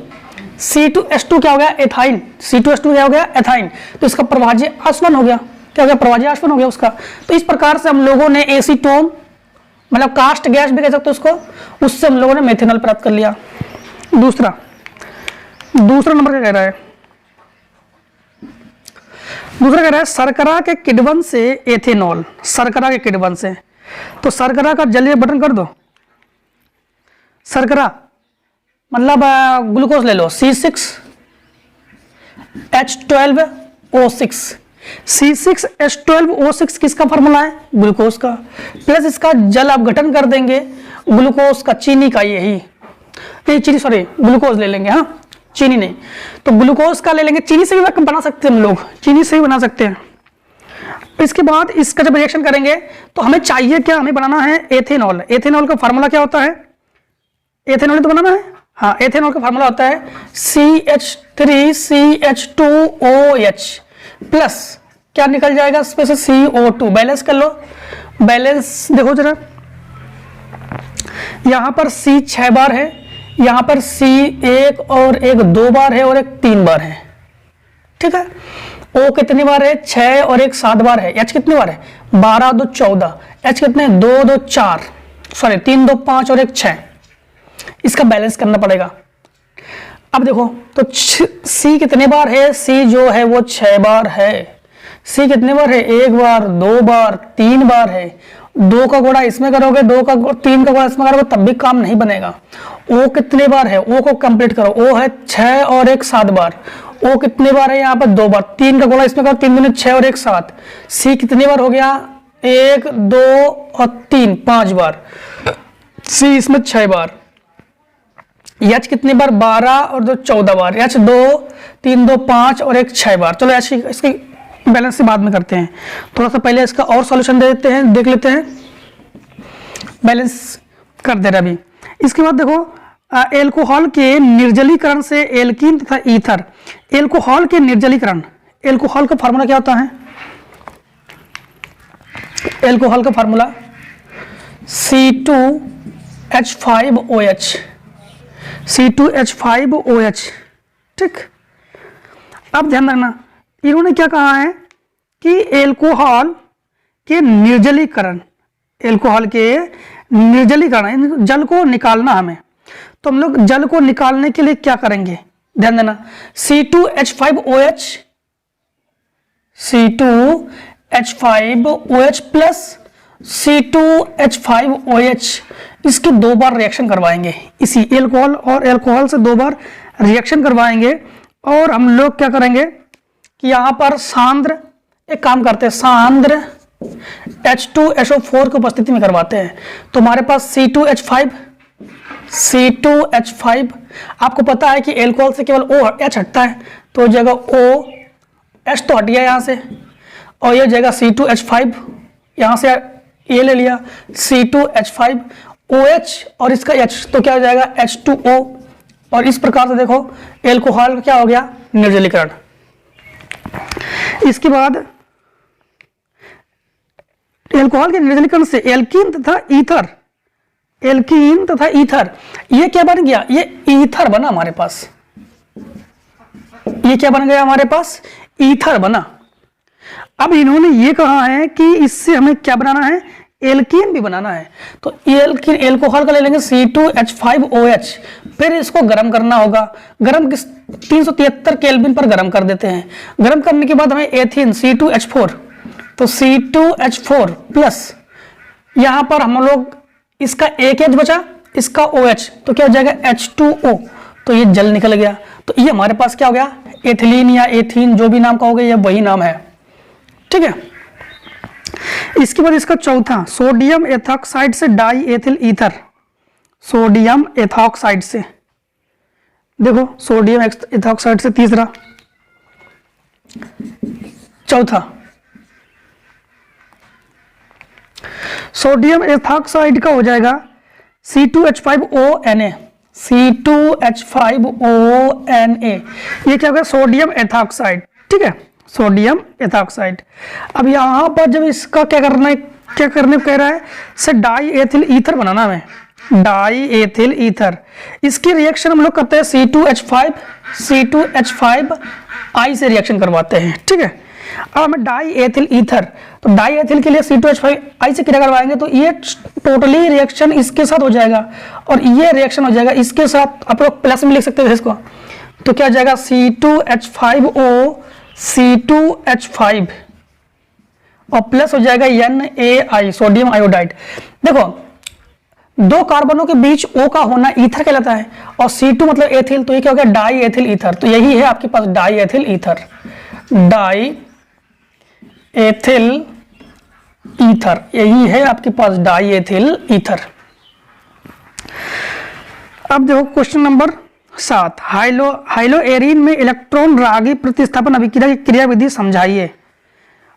S1: C2H2 क्या हो गया, एथाइन, C2H2 क्या हो गया, एथाइन। तो इसका प्रभाजी आश्वन हो गया, क्या हो गया, प्रभाजी आश्वन हो गया उसका। तो इस प्रकार से हम लोगों ने एसीटोन, मतलब कास्ट गैस भी कह सकते हो उसको, उससे हम लोगों ने मेथेनॉल प्राप्त कर लिया। दूसरा नंबर क्या कह रहा है, दूसरा कह रहा है शर्करा के किण्वन से एथेनॉल, शर्करा के किण्वन से। तो शर्करा का जलीय बटन कर दो, शर्करा मतलब ग्लूकोज ले लो, C6H12O6, C6H12O6 किसका फार्मूला है, ग्लूकोज का, प्लस इसका जल अपघटन कर देंगे ग्लूकोज का, चीनी का, यही नहीं चीनी, सॉरी ग्लूकोज ले लेंगे, हाँ चीनी नहीं, तो ग्लूकोज का ले लेंगे। चीनी से भी बना सकते हैं हम लोग, चीनी से भी बना सकते हैं। इसके बाद इसका जब रिएक्शन करेंगे तो हमें चाहिए क्या, हमें बनाना है एथेनॉल। एथेनॉल का फार्मूला क्या होता है, एथेनॉल तो बनाना है, हाँ एथेनॉल का फार्मूला होता है CH3CH2OH प्लस क्या निकल जाएगा इसमें से CO2। बैलेंस कर लो, बैलेंस देखो जरा, यहां पर C 6 बार है, यहां पर C 1 और 1 2 बार है और 1 3 बार है, ठीक है। O कितनी बार है, 6 और 1 7 बार है। H कितनी बार है, 12 2 14, H कितने 2 2 4, सॉरी 3 2 5 और 1 6। इसका बैलेंस करना पड़ेगा। अब देखो तो C कितने बार है, C जो है वो 6 बार है। C कितने बार है, 1 बार 2 बार 3 बार है। 2 का गुणा इसमें करोगे, 3 का गुणा इसमें करोगे तब भी काम नहीं बनेगा। O कितने बार है, O को कंप्लीट करो, O है 6 और 1 7 बार। O कितने बार है, यहाँ पर 2 बार, 3 का गुणा इसमें करो, 3 दूनी 6 और 1 7। C कितनी बार हो गया, 1 2 और 3 5 बार, C इसमें 6 बार। H कितनी बार, 12 और 2 14 बार, H 2 3 2 5 और 1 6 बार। चलो H इसकी बैलेंस से बाद में करते हैं, थोड़ा सा पहले इसका और सॉल्यूशन दे देते हैं, देख लेते हैं, बैलेंस कर दे रहा अभी। इसके बाद देखो एल्कोहल के निर्जलीकरण से एल्कीन तथा ईथर। एल्कोहल के निर्जलीकरण, एल्कोहल का फार्मूला क्या होता है, एल्कोहल का फार्मूला C2H5OH, C2H5OH, ठीक। अब ध्यान रखना, इन्होंने क्या कहा है कि एल्कोहल के निर्जलीकरण, एल्कोहल के निर्जलीकरण, जल को निकालना हमें, तो हम लोग जल को निकालने के लिए क्या करेंगे, ध्यान देना, C2H5OH, C2H5OH प्लस C2H5OH, इसकी 2 बार रिएक्शन करवाएंगे, इसी एल्कोहल और एल्कोहल से 2 बार रिएक्शन करवाएंगे। और हम लोग क्या करेंगे कि यहाँ पर सांद्र, एक काम करते हैं, सांद्र H2SO4 की उपस्थिति में करवाते हैं। तो हमारे पास C2H5, आपको पता है कि एल्कोहल से केवल OH हटता है, तो जगह OH तो हट गया यहाँ से, और ये जगह C2H5, यहाँ से ये ले लिया C2H5OH और इसका H, तो क्या हो जाएगा H2O। और इस प्रकार से देखो एल्कोहल क्या हो गया, निर्जलीकरण। इसके बाद एल्कोहल के निर्जलीकरण से एल्कीन तथा ईथर, एल्कीन तथा ईथर, ये क्या बन गया, ये ईथर बना हमारे पास, ये क्या बन गया हमारे पास, ईथर बना। अब इन्होंने ये कहा है कि इससे हमें क्या बनाना है, एल्कीन भी बनाना है। तो एल्कीन, एल्कोहल का ले लेंगे C2H5OH, फिर इसको गर्म करना होगा। गर्म किस 373 केल्विन पर गर्म कर देते हैं। गर्म करने के बाद हमें एथीन C2H4, तो C2H4 प्लस यहां पर हम लोग इसका एक H बचा, इसका OH, तो क्या हो जाएगा H2O, तो ये जल निकल गया। तो ये हमारे पास क्या हो गया, एथिलीन या एथीन, जो भी नाम कहोगे ये वही नाम है, ठीक है। इसके बाद इसका चौथा, सोडियम एथॉक्साइड से die ethyl ether, sodium ethoxide से, देखो सोडियम एथॉक्साइड से तीसरा, चौथा सोडियम एथॉक्साइड का हो जाएगा C2H5ONA, C2H5ONA, ये क्या होगा, सोडियम एथॉक्साइड, ठीक है, सोडियम एथॉक्साइड। अब यहां पर जब इसका क्या करना है, क्या करने कह रहा है, से डाई एथिल ईथर बनाना है, डाई एथिल ईथर। इसकी रिएक्शन हम लोग करते हैं C2H5 से रिएक्शन करवाते हैं, ठीक है। अब हमें डाई एथिल ईथर, तो डाई एथिल के लिए C2H5 से क्रिया करवाएंगे तो ये टोटली रिएक्शन इसके साथ हो जाएगा और ये रिएक्शन हो जाएगा इसके साथ, आप लोग प्लस में लिख सकते हैं इसको, तो क्या हो जाएगा C2H5O C2H5 और प्लस हो जाएगा NaI, सोडियम आयोडाइड। देखो दो कार्बनों के बीच O का होना ईथर कहलाता है और C2 मतलब एथिल, तो ये क्या हो गया, डाई एथिल ईथर। तो यही है आपके पास diethyl ether, diethyl ether, यही है आपके पास डाई एथिल ईथर। अब देखो क्वेश्चन नंबर 7, हाइलोएरिन में इलेक्ट्रॉन रागी प्रतिस्थापन अभिक्रिया की क्रियाविधि समझाइए।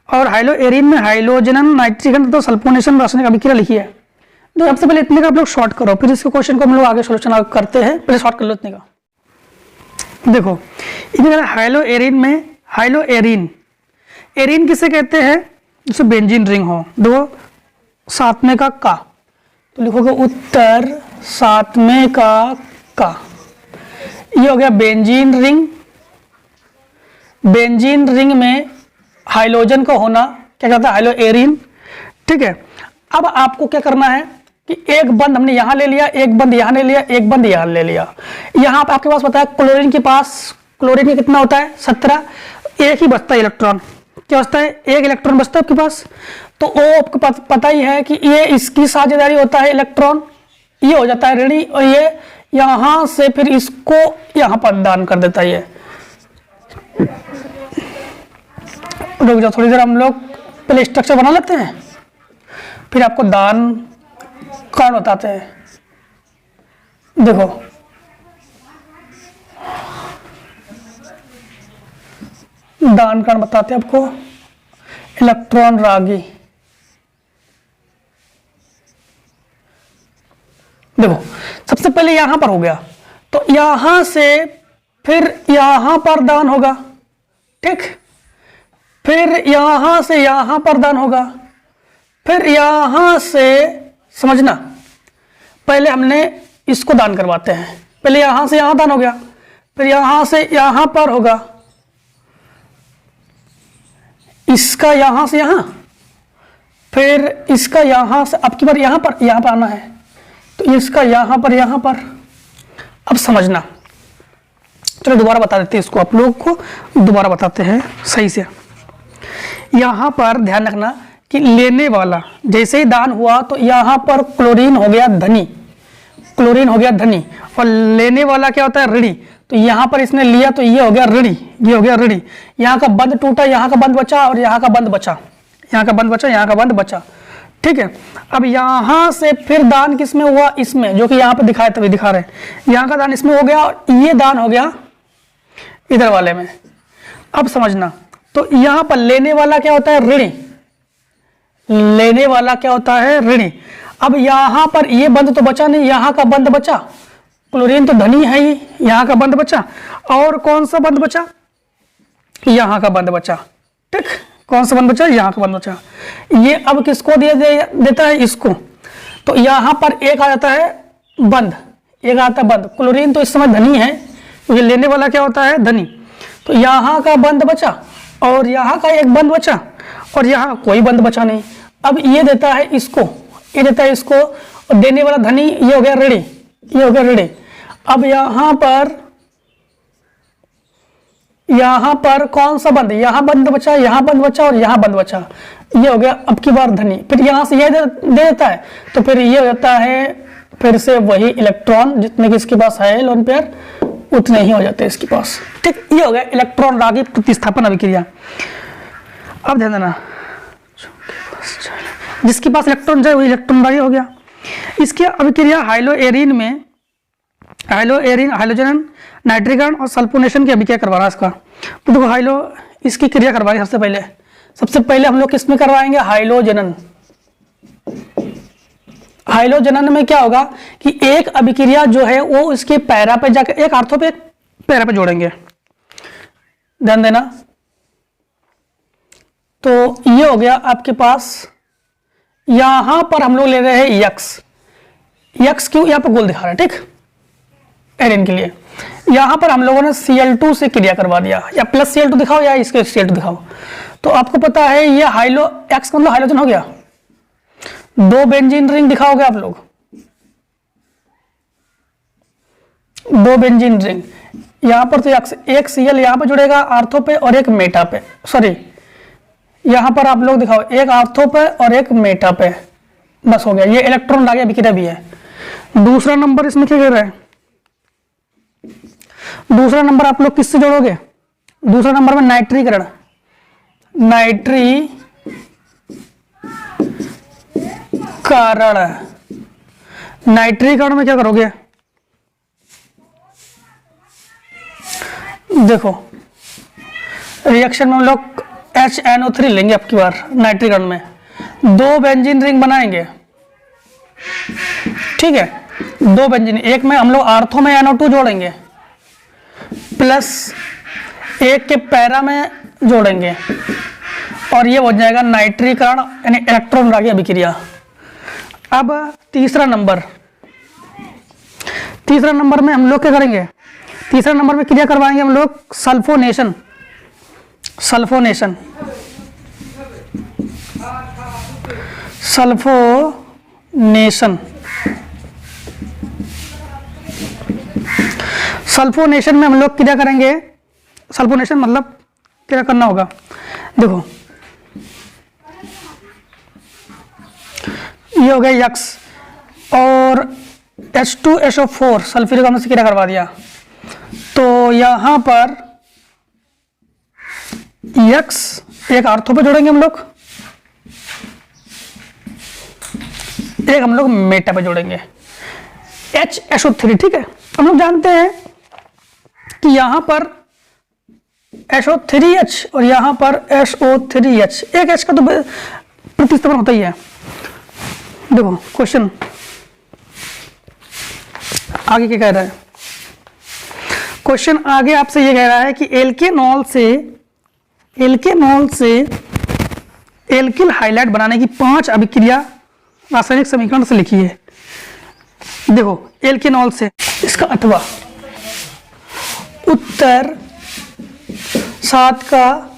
S1: और हाइलोएरिन में हाइलोजनन नाइट्रिकन तो सल्फोनेशन रासायनिक अभिक्रिया लिखी है। तो सबसे पहले इतने का आप लोग शॉर्ट करो, फिर इसके क्वेश्चन को हम लोग आगे सोल्यूशन करते हैं, पहले शॉर्ट कर लो इतने का। देखो इन्हें हाइलोएरिन में, हाइलोएरिन, एरिन किसे कहते हैं, जैसे बेंजीन रिंग हो, दो सातवें का का, तो लिखोगे उत्तर सातवें का, ये हो गया बेंजीन रिंग। बेंजीन रिंग में हाइलोजन का होना क्या कहता है, हाइलोएरिन, ठीक है। अब आपको क्या करना है कि एक बंद हमने यहां ले लिया, एक बंद यहां ले लिया, एक बंद यहां ले लिया। यहां पर आपके पास पता है क्लोरीन के पास, क्लोरीन का कितना होता है 17, एक ही बचता है इलेक्ट्रॉन, क्या बचता है, एक इलेक्ट्रॉन बचता है आपके पास। तो वो आपके पास पता ही है कि ये इसकी साझेदारी होता है इलेक्ट्रॉन, ये हो जाता है ऋणी और ये यहां से फिर इसको यहां पर दान कर देता है। ये रुक जाओ थोड़ी देर, हम लोग पहले स्ट्रक्चर बना लेते हैं फिर आपको दान कारण बताते हैं। देखो दान कारण बताते हैं आपको, इलेक्ट्रॉन रागी। देखो सबसे पहले यहां पर हो गया, तो यहां से फिर यहां पर दान होगा, ठीक, फिर यहां से यहां पर दान होगा, फिर यहां से, समझना, पहले हमने इसको दान करवाते हैं, पहले यहां से यहां दान हो गया, फिर यहां से यहां पर होगा, इसका यहां से यहां, फिर इसका यहां से, अब की बार यहां पर आना है, तो इसका यहां पर। अब समझना, चलो दोबारा बता देते हैं इसको, आप लोग को दोबारा बताते हैं सही से। यहां पर ध्यान रखना कि लेने वाला जैसे ही दान हुआ तो यहां पर क्लोरीन हो गया धनी, क्लोरीन हो गया धनी, और लेने वाला क्या होता है ऋणी। तो यहां पर इसने लिया तो ये हो गया ऋणी, ये हो गया ऋणी। यहाँ का बंद टूटा, यहाँ का बंद बचा और यहाँ का बंद बचा, यहाँ का बंद बचा, यहाँ का बंद बचा, ठीक है। अब यहां से फिर दान किसमें हुआ, इसमें, जो कि यहाँ पे दिखाए तभी दिखा रहे हैं, यहाँ का दान इसमें हो गया और ये दान हो गया इधर वाले में। अब समझना, तो यहाँ पर लेने वाला क्या होता है ऋणी, लेने वाला क्या होता है ऋणी। अब यहां पर ये बंद तो बचा नहीं, यहाँ का बंद बचा, क्लोरीन तो धनी है ही, यहाँ का बंद बचा, और कौन सा बंद बचा, यहाँ का बंद बचा, ठीक, कौन सा बंद बचा, यहाँ का बंद बचा। ये अब किसको देता है, इसको। तो यहाँ पर एक आ जाता है बंद, एक आता है बंद। क्लोरीन तो इस समय धनी है क्योंकि लेने वाला क्या होता है, धनी। तो यहाँ का बंद बचा और यहाँ का एक बंद बचा और यहाँ कोई बंद बचा नहीं। अब ये देता है इसको, ये देता है इसको, और देने वाला धनी ये हो गया ऋणी, ये हो गया ऋणी। अब यहाँ पर कौन सा बंद, यहाँ बंद बचा, यहाँ बंद बचा और यहाँ बंद बचा, ये हो गया अब की बार धनी। फिर यहाँ से ये दे देता है तो फिर ये हो जाता है फिर से वही इलेक्ट्रॉन, जितने की इसके पास है लोन पेयर उतने ही हो जाते हैं इसके पास। ठीक, ये हो गया इलेक्ट्रॉन रागी प्रतिस्थापन अभिक्रिया। अब ध्यान देना, जिसके पास इलेक्ट्रॉन जाए वही इलेक्ट्रॉन रागी हो गया। इसकी अभिक्रिया हाइलोएरिन में हाइलोजन नाइट्रीकरण और सल्फोनेशन की अभिक्रिया करवाना इसका। तो देखो हाइलो इसकी क्रिया करवाएंगे सबसे पहले हम लोग किस में करवाएंगे, हाइलोजनन। हाइलोजनन में क्या होगा कि एक अभिक्रिया जो है वो इसके पैरा पे जाकर एक आर्थो पे एक पैरा पे जोड़ेंगे, ध्यान देना। तो ये हो गया आपके पास, यहां पर हम लोग ले रहे हैं यक्स क्यों, यहां पर गोल दिखा रहा है, ठीक, एरिन के लिए। यहां पर हम लोगों ने Cl2 से क्रिया करवा दिया, या प्लस Cl2 दिखाओ या इसके Cl2 दिखाओ। तो आपको पता है ये एक्स मतलब हाइड्रोजन हो गया, 2 बेंजीन रिंग दिखाओगे आप लोग, 2 बेंजीन रिंग। यहां पर तो एक Cl यहां पर जुड़ेगा आर्थो पे और एक मेटा पे, सॉरी यहां पर आप लोग दिखाओ एक आर्थो पे और एक मेटा पे, बस हो गया। ये इलेक्ट्रॉन रागी अभिक्रिया भी है। दूसरा नंबर इसमें क्या कह रहा है, दूसरा नंबर आप लोग किससे जोड़ोगे, दूसरा नंबर में नाइट्रीकरण, नाइट्रीकरण में क्या करोगे, देखो रिएक्शन में हम लोग HNO3 लेंगे आपकी बार, नाइट्रीकरण में 2 बेंजीन रिंग बनाएंगे, ठीक है, 2 बेंजीन, एक में हम लोग आर्थो में NO2 जोड़ेंगे प्लस एक के पैरा में जोड़ेंगे और ये हो जाएगा नाइट्रीकरण यानी इलेक्ट्रॉन रागी अभिक्रिया। अब तीसरा नंबर में हम लोग क्या करेंगे, तीसरा नंबर में क्रिया करवाएंगे हम लोग सल्फोनेशन। सल्फोनेशन में हम लोग क्रिया करेंगे, सल्फोनेशन मतलब क्या करना होगा, देखो ये हो गया यक्स और H2SO4 सल्फ्यूरिक अम्ल से क्रिया करवा दिया। तो यहां पर यक्स एक आर्थो पे जोड़ेंगे हम लोग, एक हम लोग मेटा पे जोड़ेंगे, HSO3, ठीक है। हम लोग जानते हैं कि यहां पर SO3H और यहां पर SO3H, एक H का तो प्रतिस्थापन होता ही है। देखो क्वेश्चन आगे क्या कह रहा है, क्वेश्चन आगे आपसे ये कह रहा है कि एल्केनॉल से एल्किल हाइलाइट बनाने की 5 अभिक्रिया रासायनिक समीकरण से लिखी है। देखो एल्केनॉल से इसका अथवा, उत्तर 7 का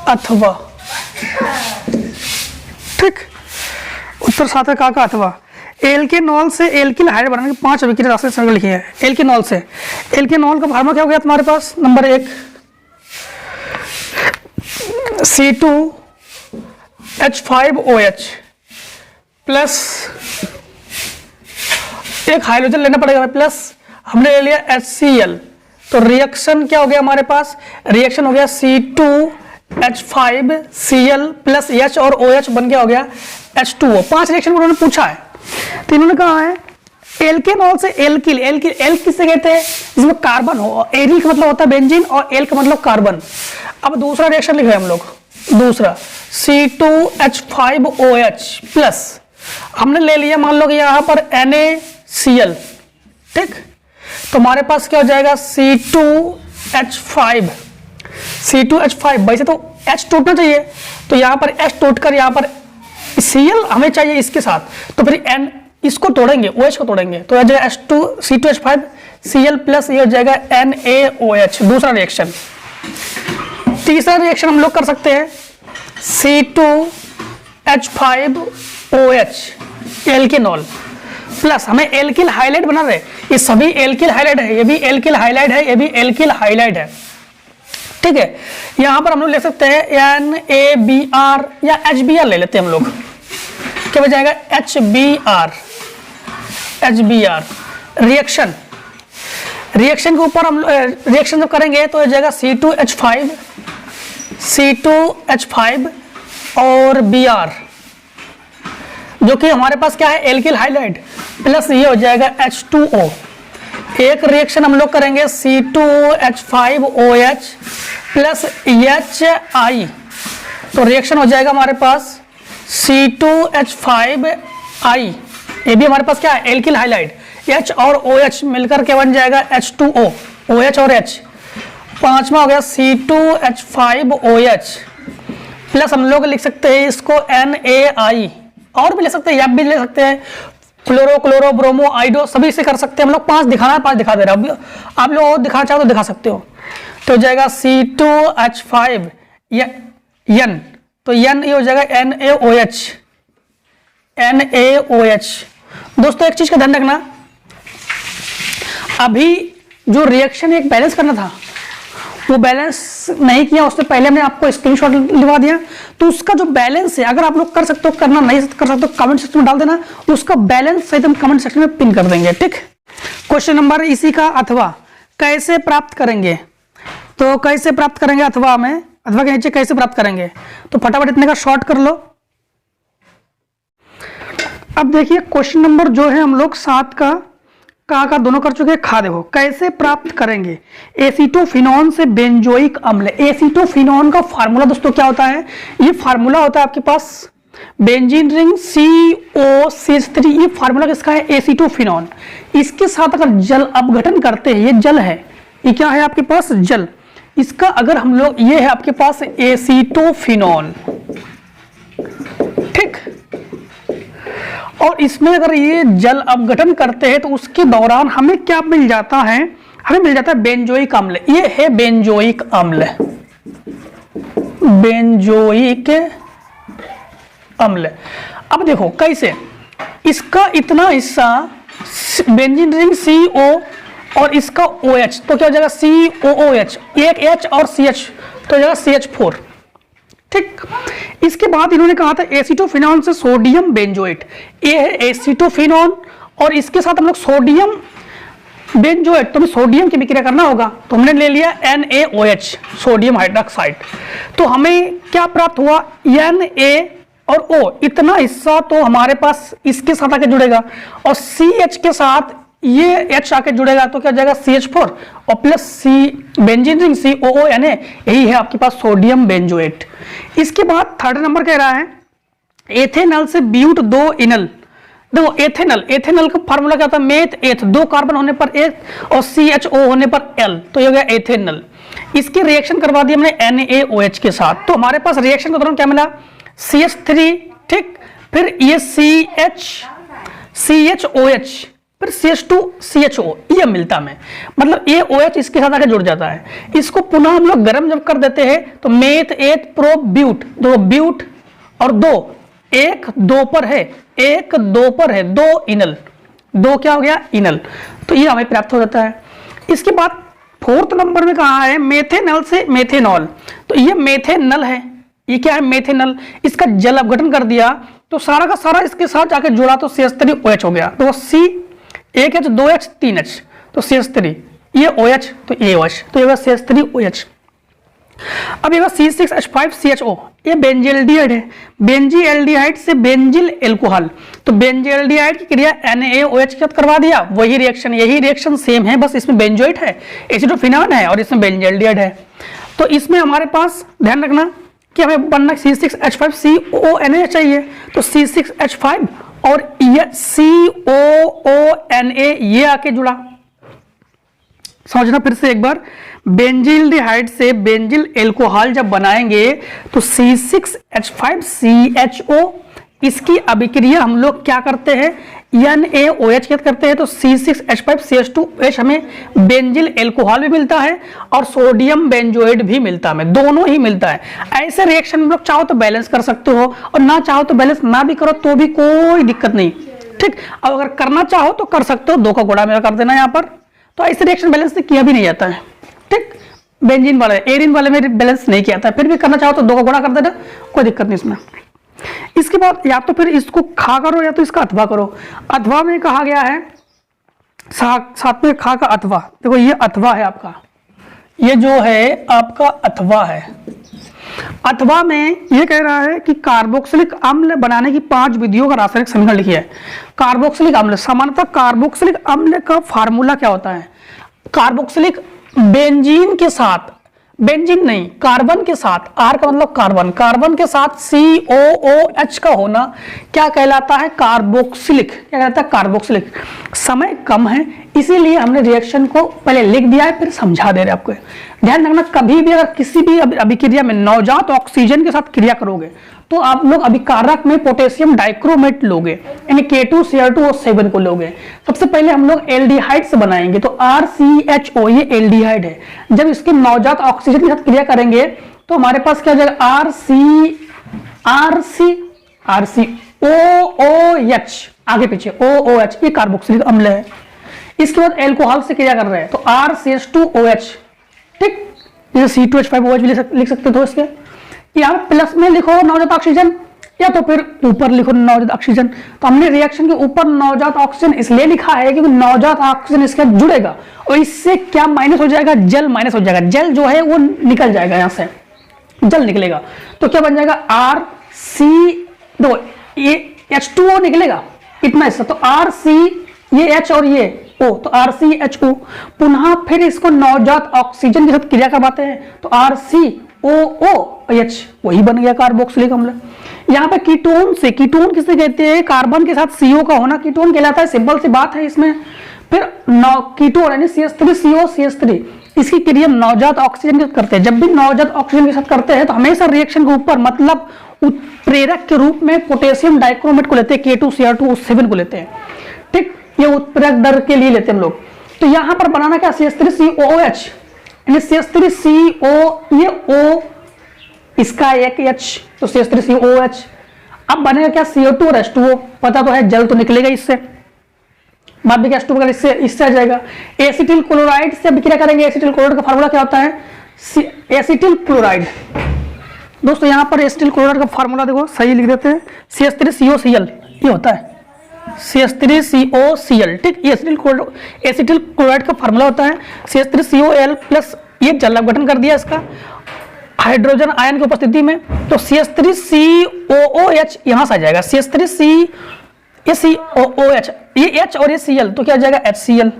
S1: अथवा, ठीक, उत्तर 7 का अथवा। एल्केनॉल से एल्किल हाइलाइट बनाने की 5 अभिक्रिया रासायनिक समीकरण लिखी है। एल्केनॉल से, एल्केनॉल का फार्मूला क्या हो गया तुम्हारे पास, नंबर 1 C2H5OH प्लस एक हाइड्रोजन लेना पड़ेगा प्लस हमने ले लिया HCl। तो रिएक्शन क्या हो गया हमारे पास, रिएक्शन हो गया C2H5Cl प्लस H और OH बन गया हो गया H2O। 5 रिएक्शन उन्होंने पूछा है, तो इन्होंने कहा है एल्केनॉल से एल्किल, एल किससे कहते हैं जिसमें कार्बन हो, एरिल का मतलब होता है बेंजीन और एल का मतलब कार्बन। अब दूसरा रिएक्शन लिख रहे हैं हम लोग, दूसरा C2H5OH प्लस हमने ले लिया मान लो कि यहां पर NaCl, ठीक, तो हमारे पास क्या हो जाएगा C2H5, वैसे तो H टूटना चाहिए, तो यहाँ पर H टूट कर यहाँ पर Cl हमें चाहिए इसके साथ, तो फिर N इसको तोड़ेंगे, OH को तोड़ेंगे, तो हो जाएगा C2H5 Cl प्लस ये हो जाएगा NaOH, दूसरा रिएक्शन। तीसरा रिएक्शन हम लोग कर सकते हैं C2H5OH एल्केनॉल प्लस, हमें एल्किल हाइलाइड बना रहे, ये सभी एल्किल हाइलाइड है, ये भी एल्किल हाइलाइड है, ये भी एल्किल हाइलाइड है, ठीक है। यहां पर हम लोग ले सकते हैं NaBr या HBr ले लेते हैं हम लोग, क्या हो जाएगा HBr रिएक्शन के ऊपर हम रिएक्शन जब करेंगे तो हो जाएगा C2H5 और Br, जो कि हमारे पास क्या है एल्किल हाइलाइड, प्लस ये हो जाएगा H2O। एक रिएक्शन हम लोग करेंगे C2H5OH प्लस HI, तो रिएक्शन हो जाएगा हमारे पास C2H5I, ये भी हमारे पास क्या है एल्किल हाइलाइड, H और OH मिलकर के बन जाएगा H2O, OH और H। पांचवा हो गया C2H5OH प्लस हम लोग लिख सकते हैं इसको NaI, और भी ले सकते हैं, या भी ले सकते हैं, फ्लोरो क्लोरो ब्रोमो आइडो, सभी से कर सकते हैं हम लोग। 5 दिखाना है, 5 दिखा दे रहे हैं, आप लोग और दिखाना चाहो तो दिखा सकते हो। तो हो जाएगा C2H5 N, तो N ये हो जाएगा NaOH। दोस्तों एक चीज का ध्यान रखना, अभी जो रिएक्शन एक बैलेंस करना था वो बैलेंस नहीं किया, उससे पहले मैंने आपको स्क्रीनशॉट लिखवा दिया, तो उसका जो बैलेंस है अगर आप लोग कर सकते हो, करना नहीं कर सकते हो कमेंट सेक्शन में डाल देना, उसका बैलेंस सहित हम कमेंट सेक्शन में पिन कर देंगे, ठीक। क्वेश्चन नंबर इसी का, अथवा कैसे प्राप्त करेंगे, तो कैसे प्राप्त करेंगे अथवा में, अथवा के नीचे कैसे प्राप्त करेंगे, तो फटाफट इतने का शॉर्ट कर लो। अब देखिए क्वेश्चन नंबर जो है हम लोग 7 का का दोनों कर चुके हैं, खा देखो कैसे प्राप्त करेंगे एसीटोफिनॉन से बेंजोइक अम्ल। एसीटोफिनॉन का फार्मूला दोस्तों क्या होता है, ये फार्मूला होता है आपके पास बेंजीन रिंग COCH3, ये फार्मूला किसका है एसीटोफिनॉन। इसके साथ अगर जल अपघटन करते हैं, ये जल है, ये क्या है आपके पास जल, इसका अगर हम लोग, ये है आपके पास एसीटोफिनॉन, ठीक, और इसमें अगर ये जल अपघटन करते हैं तो उसके दौरान हमें क्या मिल जाता है, हमें मिल जाता है बेंजोइक अम्ल, ये है बेंजोइक अम्ल, बेंजोइक अम्ल। अब देखो कैसे, इसका इतना हिस्सा बेंजीन रिंग CO और इसका OH, तो क्या हो जाएगा COOH, एक H और CH, तो हो जाएगा CH4, ठीक। इसके बाद इन्होंने कहा था एसीटोफिनॉन से सोडियम बेंजोएट, ये है एसीटोफिनॉन और इसके साथ हम लोग सोडियम बेंजोएट, तो हमें सोडियम की विक्रिया करना होगा, तो हमने ले लिया NaOH सोडियम हाइड्रोक्साइड, तो हमें क्या प्राप्त हुआ Na और O, इतना हिस्सा तो हमारे पास इसके साथ आके जुड़ेगा और CH के साथ ये H आके जुड़ेगा, तो क्या हो जाएगा CH4 और plus C benzene ring COONA, यही है आपके पास सोडियम बेंजोएट। इसके बाद थर्ड नंबर कह रहा है एथेनॉल से ब्यूट 2 इनल। देखो एथेनॉल का फार्मूला क्या होता है, मेथ एथ, 2 कार्बन होने पर एथ और CHO होने पर L, तो ये हो गया एथेनॉल। इसकी रिएक्शन करवा दी हमने NaOH के साथ, तो हमारे पास रिएक्शन के दौरान क्या मिला CH3, ठीक, फिर ये CHOH, फिर CH2 CHO, ये मिलता में, मतलब ये OH इसके साथ आके जुड़ जाता है। इसको पुनः हम लोग गर्म जब कर देते हैं तो मेथ एथ प्रो ब्यूट, दो ब्यूट और 2, 1 2 पर है, 1 2 पर है, 2 इनल, 2 क्या हो गया इनल, तो ये हमें प्राप्त हो जाता है। इसके बाद फोर्थ नंबर में कहा है मेथेनॉल से मेथेनॉल, तो ये मेथेनॉल है, ये क्या है मेथेनॉल, इसका जल अपघटन कर दिया तो सारा का सारा इसके साथ जाके जुड़ा तो CH3OH हो गया, तो C 1H 2H 3H, तो CH3, ये OH तो ये OH, तो ये CH3OH। अब ये C6H5CHO, ये बेंजिल्डिहाइड है, बेंजिल्डिहाइड से बेंजिल एल्कोहल, तो बेंजिल्डिहाइड की क्रिया NaOH के साथ करवा दिया, वही रिएक्शन, यही रिएक्शन सेम है, बस इसमें बेंजोइट है, एसिटोफिनॉन है और इसमें बेंजिल्डिहाइड है। तो इसमें हमारे पास ध्यान रखना कि हमें बनना C6H5CONA चाहिए, तो C6H5 और ये COONA ये आके जुड़ा, समझना फिर से एक बार, बेंजिल्डिहाइड से बेंजिल एल्कोहल जब बनाएंगे तो C6H5CHO, इसकी अभिक्रिया हम लोग क्या करते हैं, NaOH करते हैं, तो C6H5CH2H हमें बेंजिल एल्कोहल भी मिलता है और सोडियम बेंजोएट भी मिलता है, दोनों ही मिलता है। ऐसे रिएक्शन में लोग चाहो तो बैलेंस कर सकते हो और ना चाहो तो बैलेंस ना भी करो तो भी कोई दिक्कत नहीं, ठीक। अब अगर करना चाहो तो कर सकते हो, 2 का गुणा मेरा कर देना यहाँ पर, तो ऐसे रिएक्शन बैलेंस किया भी नहीं जाता है, ठीक। बेंजीन वाले एरिन वाले में बैलेंस नहीं किया था, फिर भी करना चाहो तो 2 का गुणा कर देना, कोई दिक्कत नहीं इसमें। इसके बाद या तो फिर इसको खा करो या तो इसका अथवा करो। अथवा में कहा गया है, साथ में खा का अथवा, देखो ये अथवा है आपका, ये जो है आपका अथवा है। अथवा में ये कह रहा है कि कार्बोक्सिलिक अम्ल बनाने की 5 विधियों का रासायनिक समीकरण लिखिए। कार्बोक्सिलिक अम्ल, सामान्यतः कार्बोक्सिलिक अम्ल का फार्मूला क्या होता है, कार्बोक्सिलिक बेंजीन के साथ, बेंजीन नहीं कार्बन के साथ, आर का मतलब कार्बन, कार्बन के साथ COOH का होना क्या कहलाता है, कार्बोक्सिलिक, क्या कहलाता है, कार्बोक्सिलिक। समय कम है इसीलिए हमने रिएक्शन को पहले लिख दिया है फिर समझा दे रहे हैं आपको। ध्यान रखना, कभी भी अगर किसी भी अभिक्रिया में नवजात ऑक्सीजन के साथ क्रिया करोगे तो आप लोग अभिकारक में पोटेशियम डाइक्रोमेट लोगे, यानी K2Cr2O7 को लोगे। सबसे पहले हम लोग एल्डिहाइड से बनाएंगे, तो RCHO ये एल्डिहाइड है। जब इसके नवजात ऑक्सीजन के साथ क्रिया करेंगे तो हमारे पास क्या हो जाएगा, RCOOH, आगे पीछे OOH, ये कार्बोक्सिलिक अम्ल है। इसके बाद एल्कोहल से क्रिया कर रहे हैं तो RCH2OH, ठीक। जैसे C2H5OH भी लिख सकते हो इसके, यहाँ प्लस में लिखो नवजात ऑक्सीजन या तो फिर ऊपर लिखो नवजात ऑक्सीजन। तो हमने रिएक्शन के ऊपर नवजात ऑक्सीजन इसलिए लिखा है क्योंकि नवजात ऑक्सीजन इसके साथ जुड़ेगा और इससे क्या माइनस हो जाएगा, जल माइनस हो जाएगा, जल जो है वो निकल जाएगा, यहाँ से जल निकलेगा तो क्या बन जाएगा, देखो ये H2O निकलेगा इतना हिस्सा, तो RC ये H और ये O, तो RCHO। पुनः फिर इसको नवजात ऑक्सीजन के साथ क्रिया करवाते हैं तो RCOOH, वही बन गया कार्बोक्सिलिक अम्ल। यहाँ पे कीटोन से, कीटोन किसे कहते हैं, कार्बन के साथ CO का होना कीटोन कहलाता है, सिंपल सी बात है इसमें। फिर कीटोन यानी CH3COCH3, इसकी क्रिया नवजात ऑक्सीजन के साथ करते हैं। जब भी नवजात ऑक्सीजन के साथ करते हैं तो हमेशा रिएक्शन के ऊपर मतलब उत्प्रेरक के रूप में पोटेशियम डाइक्रोमेट को लेते हैं, K2Cr2O7 को लेते हैं, ठीक। ये उत्प्रेरक दर के लिए लेते हैं हम लोग। तो यहाँ पर बनाना क्या, CH3COOH यानी CH3CO, ये O, इसका एक H, तो CH3COOH। अब बनेगा क्या, CO2 और H2O, पता तो है जल तो निकलेगा इससे, बाद में H2O इससे आ जाएगा। एसिटिल क्लोराइड से अभिक्रिया करेंगे, एसिटिल क्लोराइड का फार्मूला क्या होता है, एसिटिल क्लोराइड। दोस्तों यहाँ पर एसिटिल क्लोराइड का फार्मूला देखो सही लिख देते हैं, CH3COCl ये होता है, CH3COCl, ठीक। ये एसिटिल क्लोराइड का फार्मूला होता है CH3COL प्लस, ये जल गठन कर दिया इसका हाइड्रोजन आयन की उपस्थिति में, तो CH3COOH यहां से आ जाएगा, CH3COOH, ये H और ये Cl, तो क्या आ जाएगा HCl।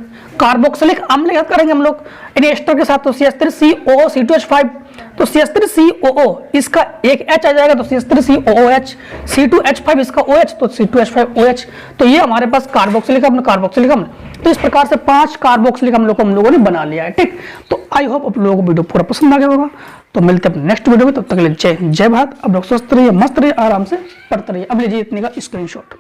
S1: कार्बोक्सिलिक अम्ल के साथ करेंगे हम लोग यानी एस्टर के साथ, तो CH3COO C2H5, तो CH3COO इसका एक H आ जाएगा तो CH3COOH, C2H5 इसका OH तो C2H5OH। तो ये हमारे पास कार्बोक्सिलिक अम्ल, कार्बोक्सिलिक अम्ल। तो इस प्रकार से 5 कार्बोक्सिलिक अम्लों को हम लोगों ने बना लिया है, ठीक। तो आई होप आप लोगों को वीडियो पूरा पसंद आ गया होगा। तो मिलते हैं नेक्स्ट वीडियो में, तब तक के लिए जय भारत। अब लोग स्वस्थ रहिए, मस्त रहिए, आराम से पढ़ते रहिए। अब लीजिए इतने का स्क्रीनशॉट।